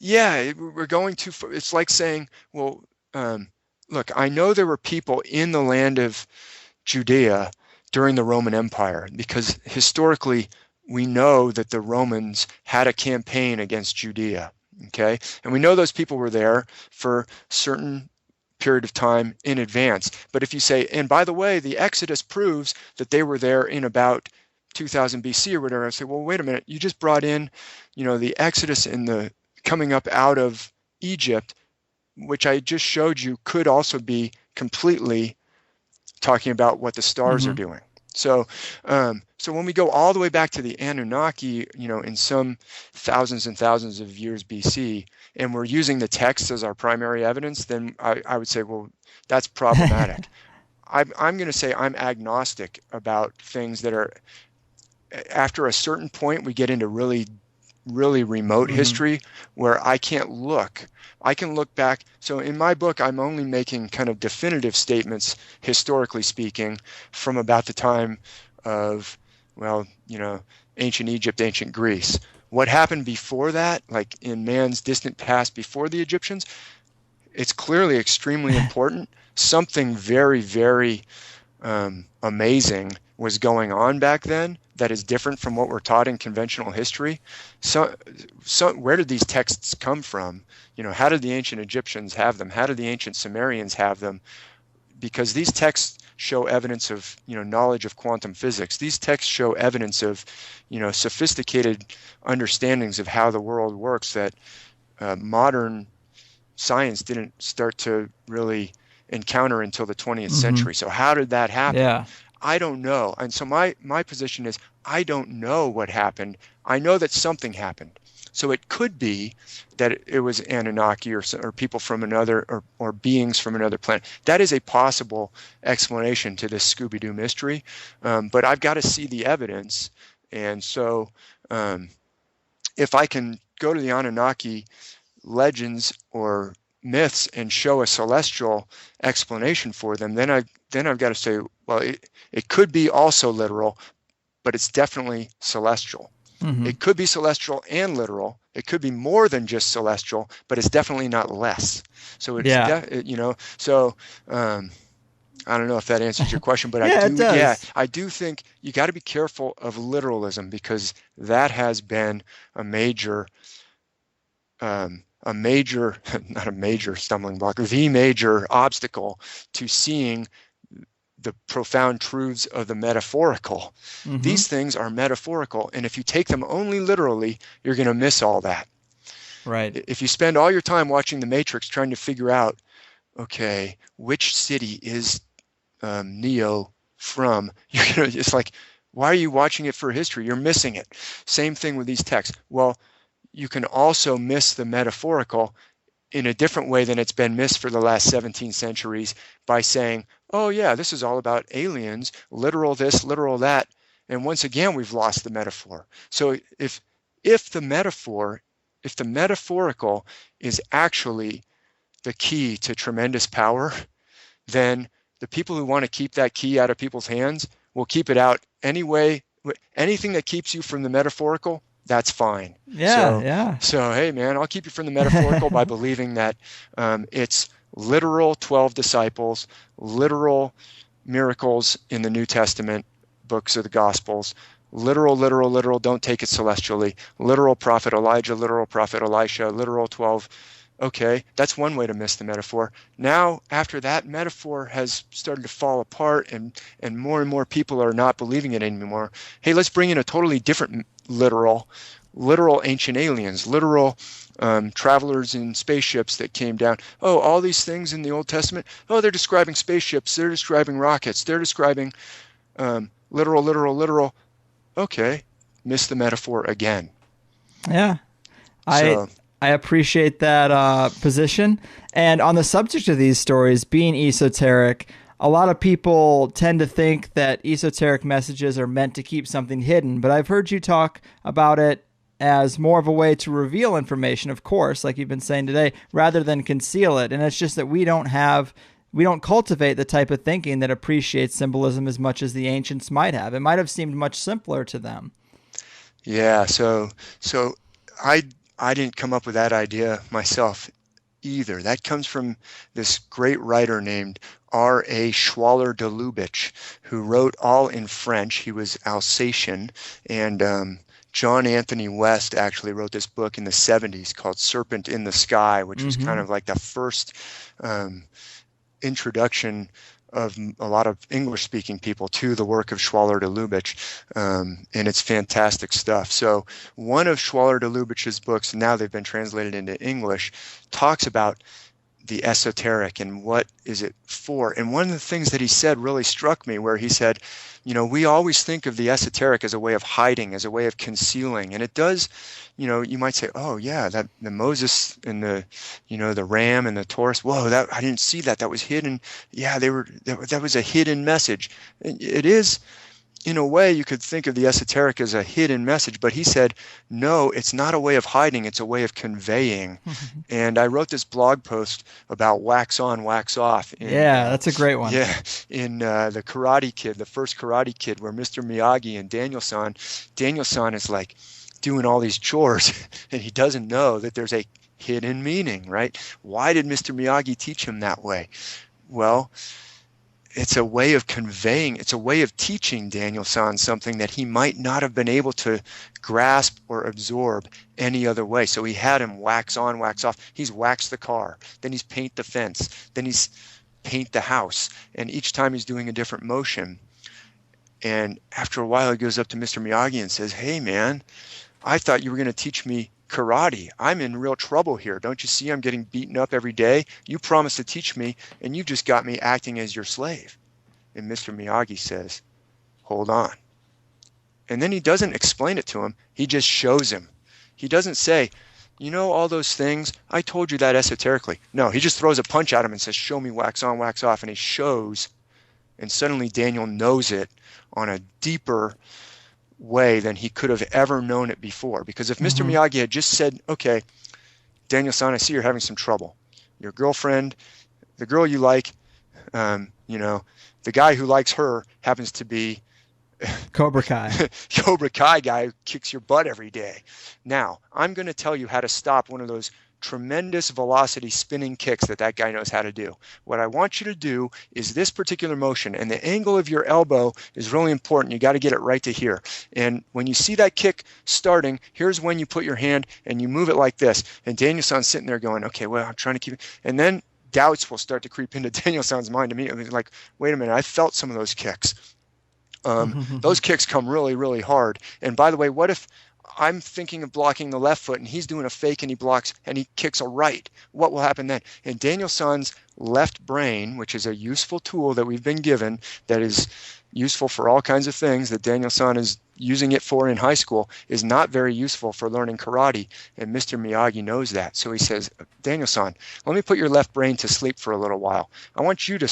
Yeah, we're going too far. It's like saying, well, look, I know there were people in the land of Judea during the Roman Empire, because historically we know that the Romans had a campaign against Judea, okay? And we know those people were there for a certain period of time in advance. But if you say, and by the way, the Exodus proves that they were there in about 2000 BC or whatever, I say, well, wait a minute, you just brought in, the Exodus and the coming up out of Egypt, which I just showed you could also be completely talking about what the stars are doing. So when we go all the way back to the Anunnaki, in some thousands and thousands of years BC, and we're using the text as our primary evidence, then I would say, well, that's problematic. I'm going to say I'm agnostic about things that are, after a certain point, we get into really remote history where I can't look. I can look back. So in my book, I'm only making kind of definitive statements, historically speaking, from about the time of, ancient Egypt, ancient Greece. What happened before that, like in man's distant past before the Egyptians, it's clearly extremely important. Something very, very amazing was going on back then that is different from what we're taught in conventional history. So where did these texts come from? How did the ancient Egyptians have them? How did the ancient Sumerians have them? Because these texts show evidence of, knowledge of quantum physics. These texts show evidence of, sophisticated understandings of how the world works that modern science didn't start to really encounter until the 20th century. So how did that happen? Yeah. I don't know. And so my position is, I don't know what happened. I know that something happened. So it could be that it was Anunnaki or people from another, or beings from another planet. That is a possible explanation to this Scooby-Doo mystery. But I've got to see the evidence. And so if I can go to the Anunnaki legends or myths and show a celestial explanation for them, then I've got to say, well, it could be also literal, but it's definitely celestial. Mm-hmm. It could be celestial and literal. It could be more than just celestial, but it's definitely not less. So it's I don't know if that answers your question, but Yeah, it does. I do think you got to be careful of literalism, because that has been a major not a major stumbling block, the major obstacle to seeing the profound truths of the metaphorical. Mm-hmm. These things are metaphorical, and if you take them only literally, you're going to miss all that. Right. If you spend all your time watching The Matrix trying to figure out, okay, which city is Neo from, it's like, why are you watching it for history? You're missing it. Same thing with these texts. Well, you can also miss the metaphorical in a different way than it's been missed for the last 17 centuries, by saying, oh yeah, this is all about aliens, literal this, literal that. And once again, we've lost the metaphor. So if the metaphorical is actually the key to tremendous power, then the people who want to keep that key out of people's hands will keep it out anyway. Anything that keeps you from the metaphorical, that's fine. Yeah. So, hey, man, I'll keep you from the metaphorical by believing that it's literal 12 disciples, literal miracles in the New Testament, books of the Gospels, literal, don't take it celestially, literal prophet Elijah, literal prophet Elisha, literal 12. Okay, that's one way to miss the metaphor. Now, after that metaphor has started to fall apart and more people are not believing it anymore, hey, let's bring in a totally different literal ancient aliens, literal travelers in spaceships that came down. Oh, all these things in the Old Testament, oh, they're describing spaceships, they're describing rockets, they're describing literal. Okay, miss the metaphor again. Yeah. I appreciate that position. And on the subject of these stories being esoteric, a lot of people tend to think that esoteric messages are meant to keep something hidden, but I've heard you talk about it as more of a way to reveal information, of course, like you've been saying today, rather than conceal it. And it's just that we don't cultivate the type of thinking that appreciates symbolism as much as the ancients might have. It might have seemed much simpler to them. Yeah, so I didn't come up with that idea myself either. That comes from this great writer named R.A. Schwaller de Lubitsch, who wrote all in French. He was Alsatian, and John Anthony West actually wrote this book in the 70s called Serpent in the Sky, which was kind of like the first introduction of a lot of English-speaking people to the work of Schwaller de Lubitsch, and it's fantastic stuff. So one of Schwaller de Lubitsch's books, now they've been translated into English, talks about the esoteric and what is it for. And one of the things that he said really struck me, where he said, we always think of the esoteric as a way of hiding, as a way of concealing. And it does, you might say, oh yeah, that the Moses and the ram and the Taurus, whoa, that I didn't see that. That was hidden. Yeah, that was a hidden message. It is, in a way, you could think of the esoteric as a hidden message, but he said, no, it's not a way of hiding, it's a way of conveying. And I wrote this blog post about wax on, wax off. That's a great one. Yeah, in the Karate Kid, the first Karate Kid, where Mr. Miyagi and Daniel-san is like doing all these chores, and he doesn't know that there's a hidden meaning, right? Why did Mr. Miyagi teach him that way? Well, it's a way of conveying, it's a way of teaching Daniel-san something that he might not have been able to grasp or absorb any other way. So he had him wax on, wax off. He's waxed the car, then he's paint the fence, then he's paint the house. And each time he's doing a different motion. And after a while, he goes up to Mr. Miyagi and says, hey, man, I thought you were going to teach me karate. I'm in real trouble here. Don't you see I'm getting beaten up every day? You promised to teach me, and you just got me acting as your slave. And Mr. Miyagi says, hold on. And then he doesn't explain it to him. He just shows him. He doesn't say, all those things, I told you that esoterically. No, he just throws a punch at him and says, show me wax on, wax off. And he shows, and suddenly Daniel knows it on a deeper way than he could have ever known it before. Because if Mr. Miyagi had just said, okay, Daniel-san, I see you're having some trouble. Your girlfriend, the girl you like, the guy who likes her happens to be Cobra Kai. Cobra Kai guy who kicks your butt every day. Now, I'm going to tell you how to stop one of those tremendous velocity spinning kicks that guy knows how to do. What I want you to do is this particular motion, and the angle of your elbow is really important. You got to get it right to here. And when you see that kick starting, here's when you put your hand and you move it like this. And Daniel-san's sitting there going, okay, well, I'm trying to keep it. And then doubts will start to creep into Daniel-san's mind immediately. Like, wait a minute, I felt some of those kicks. Those kicks come really, really hard. And by the way, what if I'm thinking of blocking the left foot and he's doing a fake and he blocks and he kicks a right? What will happen then? And Daniel-san's left brain, which is a useful tool that we've been given that is useful for all kinds of things that Daniel-san is using it for in high school, is not very useful for learning karate. And Mr. Miyagi knows that. So he says, Daniel-san, let me put your left brain to sleep for a little while. I want you to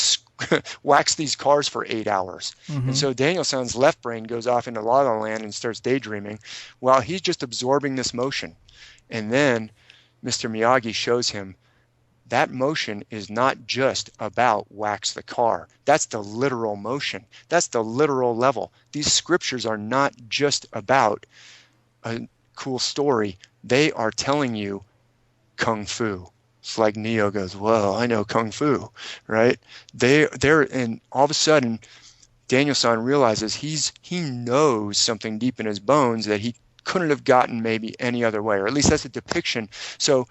wax these cars for 8 hours. And so Daniel-san's left brain goes off into La La Land and starts daydreaming while he's just absorbing this motion. And then Mr. Miyagi shows him that motion is not just about wax the car. That's the literal motion. That's the literal level. These scriptures are not just about a cool story. They are telling you kung fu. It's like Neo goes, whoa, I know kung fu, right? And all of a sudden, Daniel-san realizes he knows something deep in his bones that he couldn't have gotten maybe any other way, or at least that's a depiction. So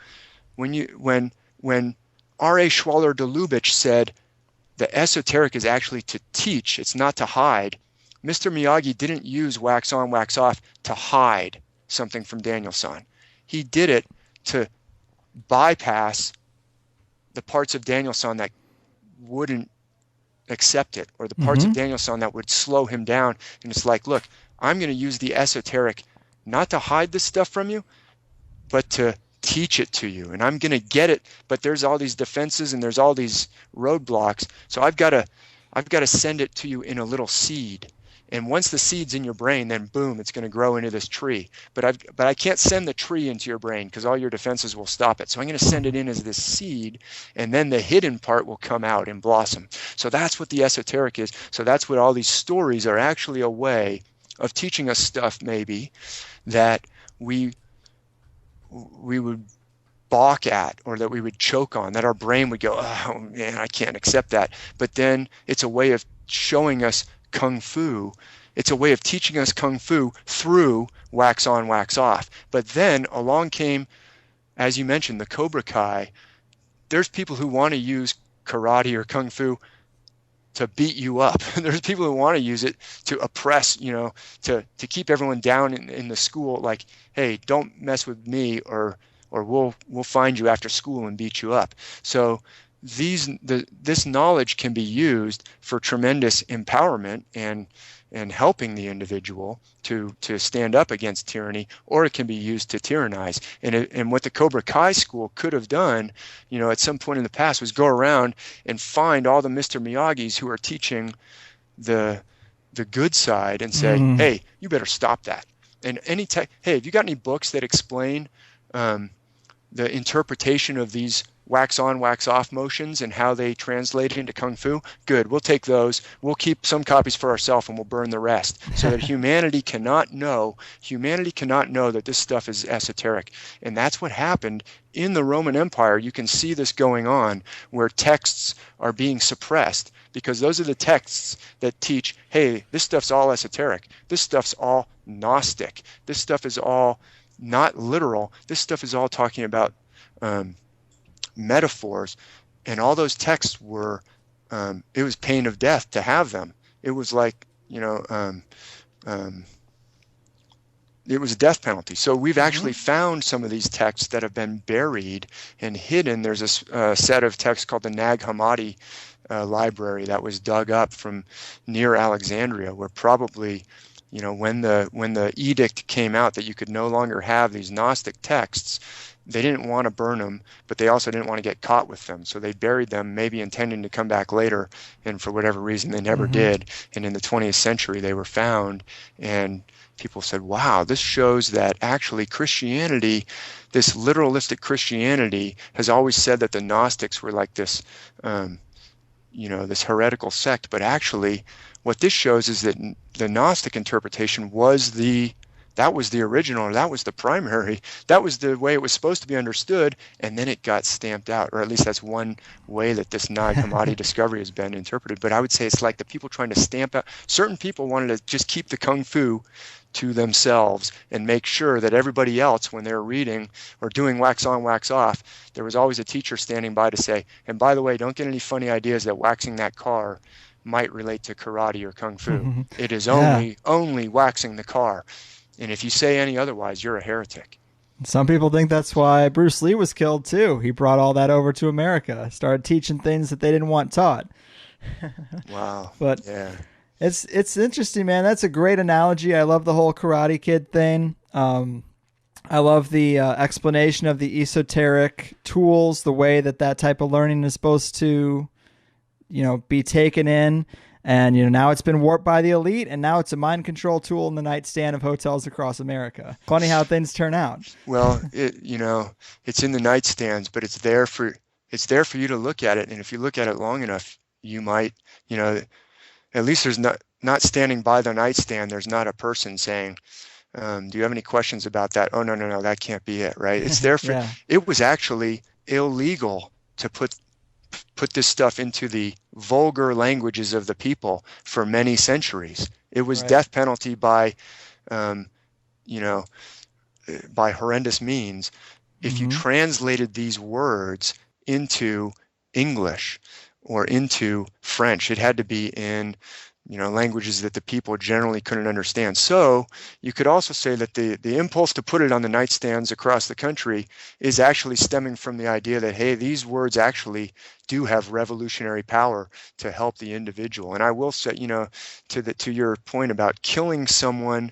when R.A. Schwaller de Lubitsch said the esoteric is actually to teach, it's not to hide, Mr. Miyagi didn't use wax on, wax off to hide something from Daniel-san. He did it to bypass the parts of Daniel-san that wouldn't accept it, or the parts of Daniel-san that would slow him down. And it's like, look, I'm going to use the esoteric not to hide this stuff from you, but to teach it to you. And I'm going to get it, but there's all these defenses and there's all these roadblocks. So I've got to send it to you in a little seed. And once the seed's in your brain, then boom, it's going to grow into this tree. But I can't send the tree into your brain because all your defenses will stop it. So I'm going to send it in as this seed, and then the hidden part will come out and blossom. So that's what the esoteric is. So that's what all these stories are actually a way of teaching us stuff maybe that we would balk at, or that we would choke on, that our brain would go, oh man, I can't accept that. But then it's a way of showing us kung fu. It's a way of teaching us kung fu through wax on, wax off. But then along came, as you mentioned, the Cobra Kai. There's people who want to use karate or kung fu to beat you up. There's people who want to use it to oppress, to keep everyone down in the school. Like, hey, don't mess with me, or we'll find you after school and beat you up. So this knowledge can be used for tremendous empowerment and helping the individual to stand up against tyranny, or it can be used to tyrannize. And what the Cobra Kai school could have done, at some point in the past, was go around and find all the Mr. Miyagis who are teaching the good side and say, hey, you better stop that. And hey, have you got any books that explain the interpretation of these wax on, wax off motions and how they translate into kung fu? Good, we'll take those. We'll keep some copies for ourselves and we'll burn the rest, so that humanity cannot know that this stuff is esoteric. And that's what happened in the Roman Empire. You can see this going on, where texts are being suppressed, because those are the texts that teach, hey, this stuff's all esoteric. This stuff's all Gnostic. This stuff is all not literal. This stuff is all talking about metaphors. And all those texts were, it was pain of death to have them. It was like, it was a death penalty. So we've actually found some of these texts that have been buried and hidden. There's a set of texts called the Nag Hammadi library that was dug up from near Alexandria, where probably when the edict came out that you could no longer have these Gnostic texts, they didn't want to burn them, but they also didn't want to get caught with them. So they buried them, maybe intending to come back later, and for whatever reason they never did. And in the 20th century they were found, and people said, wow, this shows that actually Christianity, this literalistic Christianity, has always said that the Gnostics were like this, this heretical sect, but actually what this shows is that the Gnostic interpretation was the original, or that was the primary, that was the way it was supposed to be understood, and then it got stamped out, or at least that's one way that this Nag Hammadi discovery has been interpreted. But I would say it's like the people trying to stamp out, certain people wanted to just keep the Kung Fu to themselves and make sure that everybody else, when they're reading or doing wax on, wax off, there was always a teacher standing by to say, and by the way, don't get any funny ideas that waxing that car might relate to karate or Kung Fu. It is only waxing the car. And if you say any otherwise, you're a heretic. Some people think that's why Bruce Lee was killed too. He brought all that over to America, started teaching things that they didn't want taught. Wow. But yeah, it's interesting, man. That's a great analogy. I love the whole Karate Kid thing. I love the explanation of the esoteric tools, the way that type of learning is supposed to, be taken in. And, now it's been warped by the elite, and now it's a mind control tool in the nightstand of hotels across America. Funny how things turn out. Well, it's in the nightstands, but it's there for you to look at it. And if you look at it long enough, you might, at least there's not standing by the nightstand. There's not a person saying, do you have any questions about that? Oh, no, that can't be it, right? It's there for, It was actually illegal to put this stuff into the vulgar languages of the people for many centuries. It was death penalty by horrendous means if you translated these words into English or into French. It had to be in languages that the people generally couldn't understand. So you could also say that the impulse to put it on the nightstands across the country is actually stemming from the idea that, hey, these words actually do have revolutionary power to help the individual. And I will say, to your point about killing someone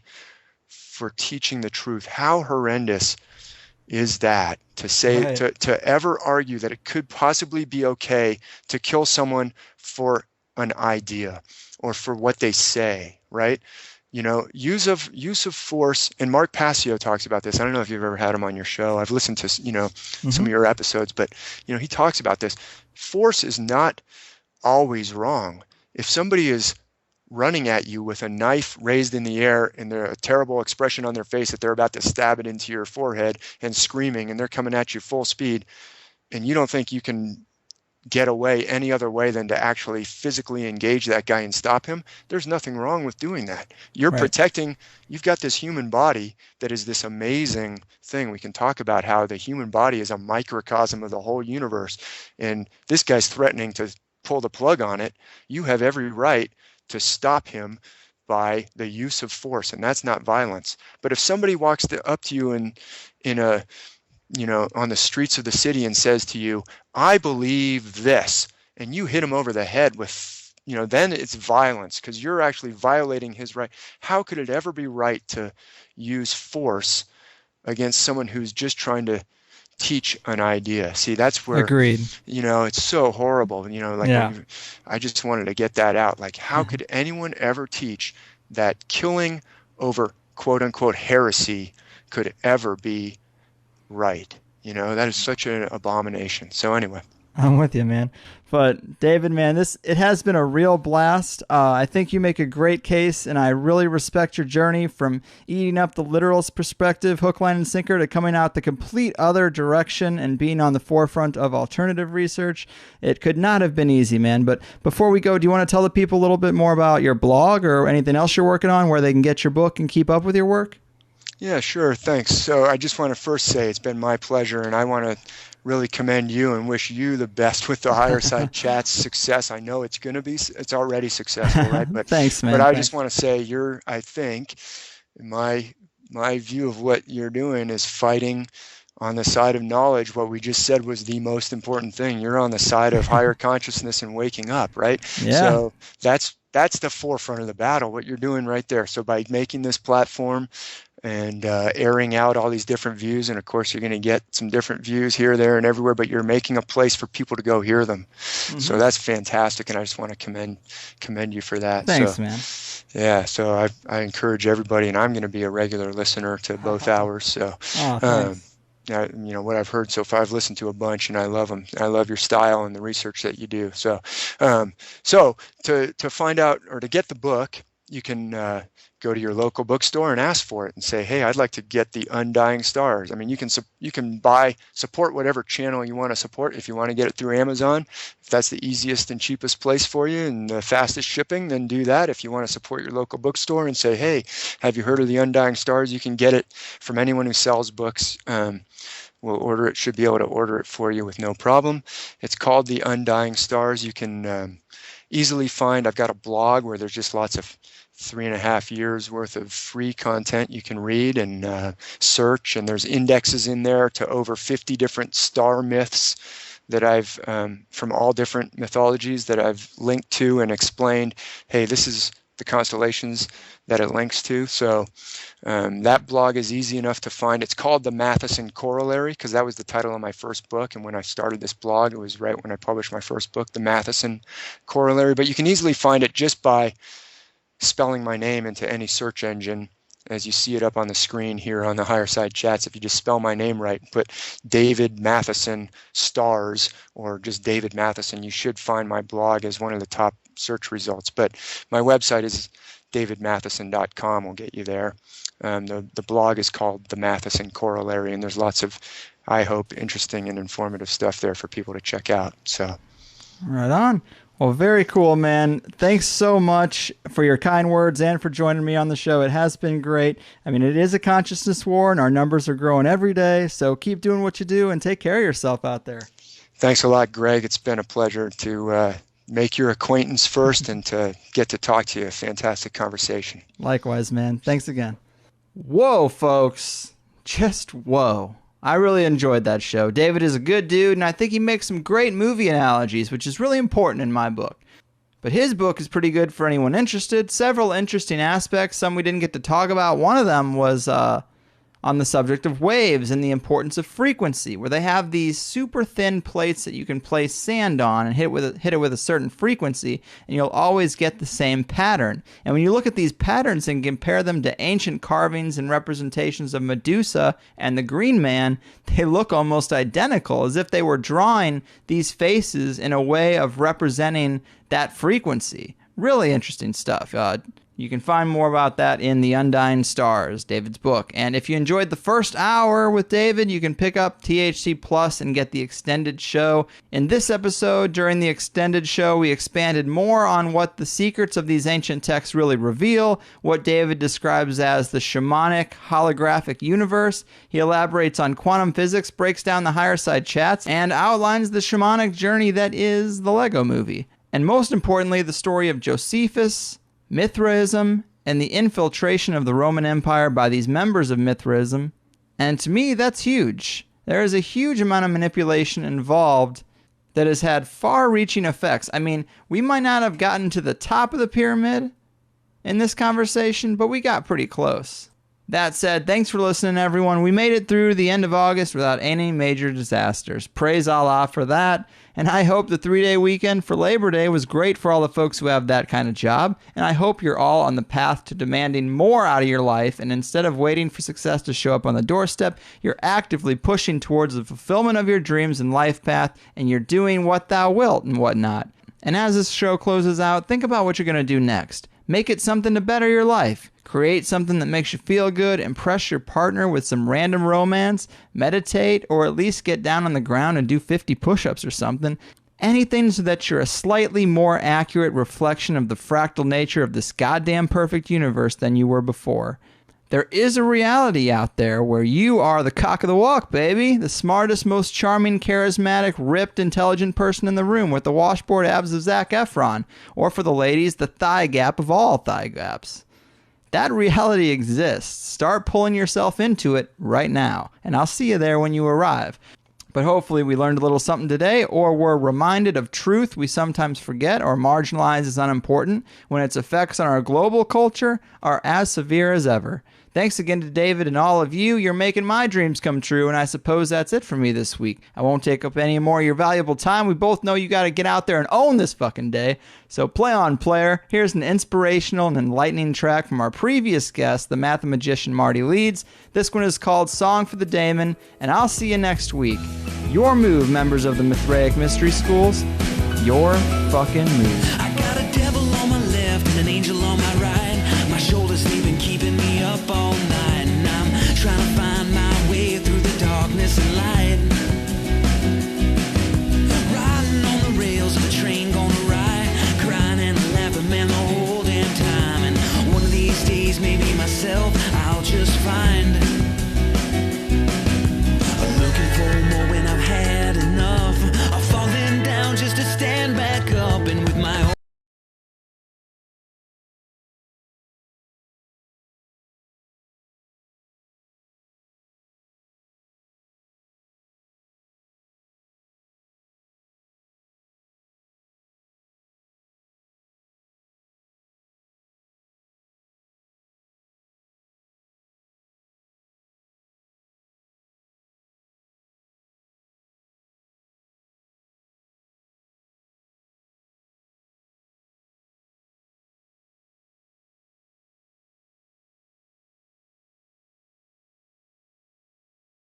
for teaching the truth, how horrendous is that to say, to ever argue that it could possibly be okay to kill someone for an idea or for what they say, right? Use of force, and Mark Passio talks about this. I don't know if you've ever had him on your show. I've listened to some of your episodes, but he talks about this. Force is not always wrong. If somebody is running at you with a knife raised in the air and they're a terrible expression on their face that they're about to stab it into your forehead and screaming, and they're coming at you full speed, and you don't think you can get away any other way than to actually physically engage that guy and stop him, there's nothing wrong with doing that. You're protecting, you've got this human body that is this amazing thing. We can talk about how the human body is a microcosm of the whole universe, and this guy's threatening to pull the plug on it. You have every right to stop him by the use of force, and that's not violence. But if somebody walks up to you in a on the streets of the city and says to you, I believe this, and you hit him over the head with, then it's violence because you're actually violating his right. How could it ever be right to use force against someone who's just trying to teach an idea? See, that's where, agreed. It's so horrible. I just wanted to get that out. Like, how could anyone ever teach that killing over quote unquote heresy could ever be right? That is such an abomination. So anyway, I'm with you, man. But David, man, it has been a real blast. I think you make a great case, and I really respect your journey from eating up the literalist perspective, hook, line, and sinker, to coming out the complete other direction and being on the forefront of alternative research. It could not have been easy, man. But before we go, do you want to tell the people a little bit more about your blog or anything else you're working on, where they can get your book and keep up with your work? Yeah, sure. Thanks. So I just want to first say it's been my pleasure, and I want to really commend you and wish you the best with the Higherside Chats success. I know it's already successful, right? But thanks, man. But I just want to say I think my view of what you're doing is fighting on the side of knowledge. What we just said was the most important thing. You're on the side of higher consciousness and waking up, right? Yeah. So that's that's the forefront of the battle, what you're doing right there. So by making this platform and airing out all these different views, and of course you're going to get some different views here, there, and everywhere, but you're making a place for people to go hear them. So that's fantastic, and I just want to commend you for that. Thanks, so, man. Yeah, so I encourage everybody, and I'm going to be a regular listener to both hours. So, yeah, what I've heard so far, I've listened to a bunch, and I love them. I love your style and the research that you do. So, so to find out or to get the book, you can go to your local bookstore and ask for it and say, hey, I'd like to get the Undying Stars. I mean, you can support whatever channel you want to support. If you want to get it through Amazon, if that's the easiest and cheapest place for you and the fastest shipping, then do that. If you want to support your local bookstore and say, hey, have you heard of the Undying Stars? You can get it from anyone who sells books. We'll order it, should be able to order it for you with no problem. It's called the Undying Stars. You can easily find, I've got a blog where there's just lots of 3.5 years worth of free content you can read and search, and there's indexes in there to over 50 different star myths that I've from all different mythologies that I've linked to and explained, hey, this is the constellations that it links to. So that blog is easy enough to find. It's called the Mathisen Corollary because that was the title of my first book, and when I started this blog, it was right when I published my first book, the Mathisen Corollary. But you can easily find it just by spelling my name into any search engine, as you see it up on the screen here on the Higherside chats. If you just spell my name right, put David Mathisen Stars or just David Mathisen, you should find my blog as one of the top search results. But my website is davidmathisen.com, will get you there. The blog is called the Mathisen Corollary, and there's lots of, I hope, interesting and informative stuff there for people to check out. So, right on. Well, very cool, man. Thanks so much for your kind words and for joining me on the show. It has been great. I mean, it is a consciousness war, and our numbers are growing every day. So keep doing what you do and take care of yourself out there. Thanks a lot, Greg. It's been a pleasure to make your acquaintance first and to get to talk to you. Fantastic conversation. Likewise, man. Thanks again. Whoa, folks. Just whoa. I really enjoyed that show. David is a good dude, and I think he makes some great movie analogies, which is really important in my book. But his book is pretty good for anyone interested. Several interesting aspects, some we didn't get to talk about. One of them was on the subject of waves and the importance of frequency, where they have these super thin plates that you can place sand on and hit it with a certain frequency, and you'll always get the same pattern. And when you look at these patterns and compare them to ancient carvings and representations of Medusa and the Green Man, they look almost identical, as if they were drawing these faces in a way of representing that frequency. Really interesting stuff. You can find more about that in The Undying Stars, David's book. And if you enjoyed the first hour with David, you can pick up THC Plus and get the extended show. In this episode, during the extended show, we expanded more on what the secrets of these ancient texts really reveal, what David describes as the shamanic holographic universe. He elaborates on quantum physics, breaks down the Higherside chats, and outlines the shamanic journey that is the Lego movie. And most importantly, the story of Josephus, Mithraism, and the infiltration of the Roman Empire by these members of Mithraism. And to me, that's huge. There is a huge amount of manipulation involved that has had far-reaching effects. I mean, we might not have gotten to the top of the pyramid in this conversation, but we got pretty close. That said, thanks for listening, everyone. We made it through the end of August without any major disasters. Praise Allah for that. And I hope the 3-day weekend for Labor Day was great for all the folks who have that kind of job. And I hope you're all on the path to demanding more out of your life. And instead of waiting for success to show up on the doorstep, you're actively pushing towards the fulfillment of your dreams and life path. And you're doing what thou wilt and whatnot. And as this show closes out, think about what you're going to do next. Make it something to better your life. Create something that makes you feel good, impress your partner with some random romance, meditate, or at least get down on the ground and do 50 push-ups or something. Anything so that you're a slightly more accurate reflection of the fractal nature of this goddamn perfect universe than you were before. There is a reality out there where you are the cock of the walk, baby. The smartest, most charming, charismatic, ripped, intelligent person in the room with the washboard abs of Zac Efron. Or for the ladies, the thigh gap of all thigh gaps. That reality exists. Start pulling yourself into it right now, and I'll see you there when you arrive. But hopefully we learned a little something today, or were reminded of truth we sometimes forget or marginalize as unimportant when its effects on our global culture are as severe as ever. Thanks again to David and all of you. You're making my dreams come true, and I suppose that's it for me this week. I won't take up any more of your valuable time. We both know you got to get out there and own this fucking day. So play on, player. Here's an inspirational and enlightening track from our previous guest, the mathematician Marty Leeds. This one is called Song for the Daemon, and I'll see you next week. Your move, members of the Mithraic Mystery Schools. Your fucking move. I got a devil on my left and an angel on my right. My shoulders leaving, keeping me up all night. And I'm trying to find my way through the darkness and light. Riding on the rails of a train gonna ride. Crying and laughing, man, the whole damn time. And one of these days, maybe myself, I'll just find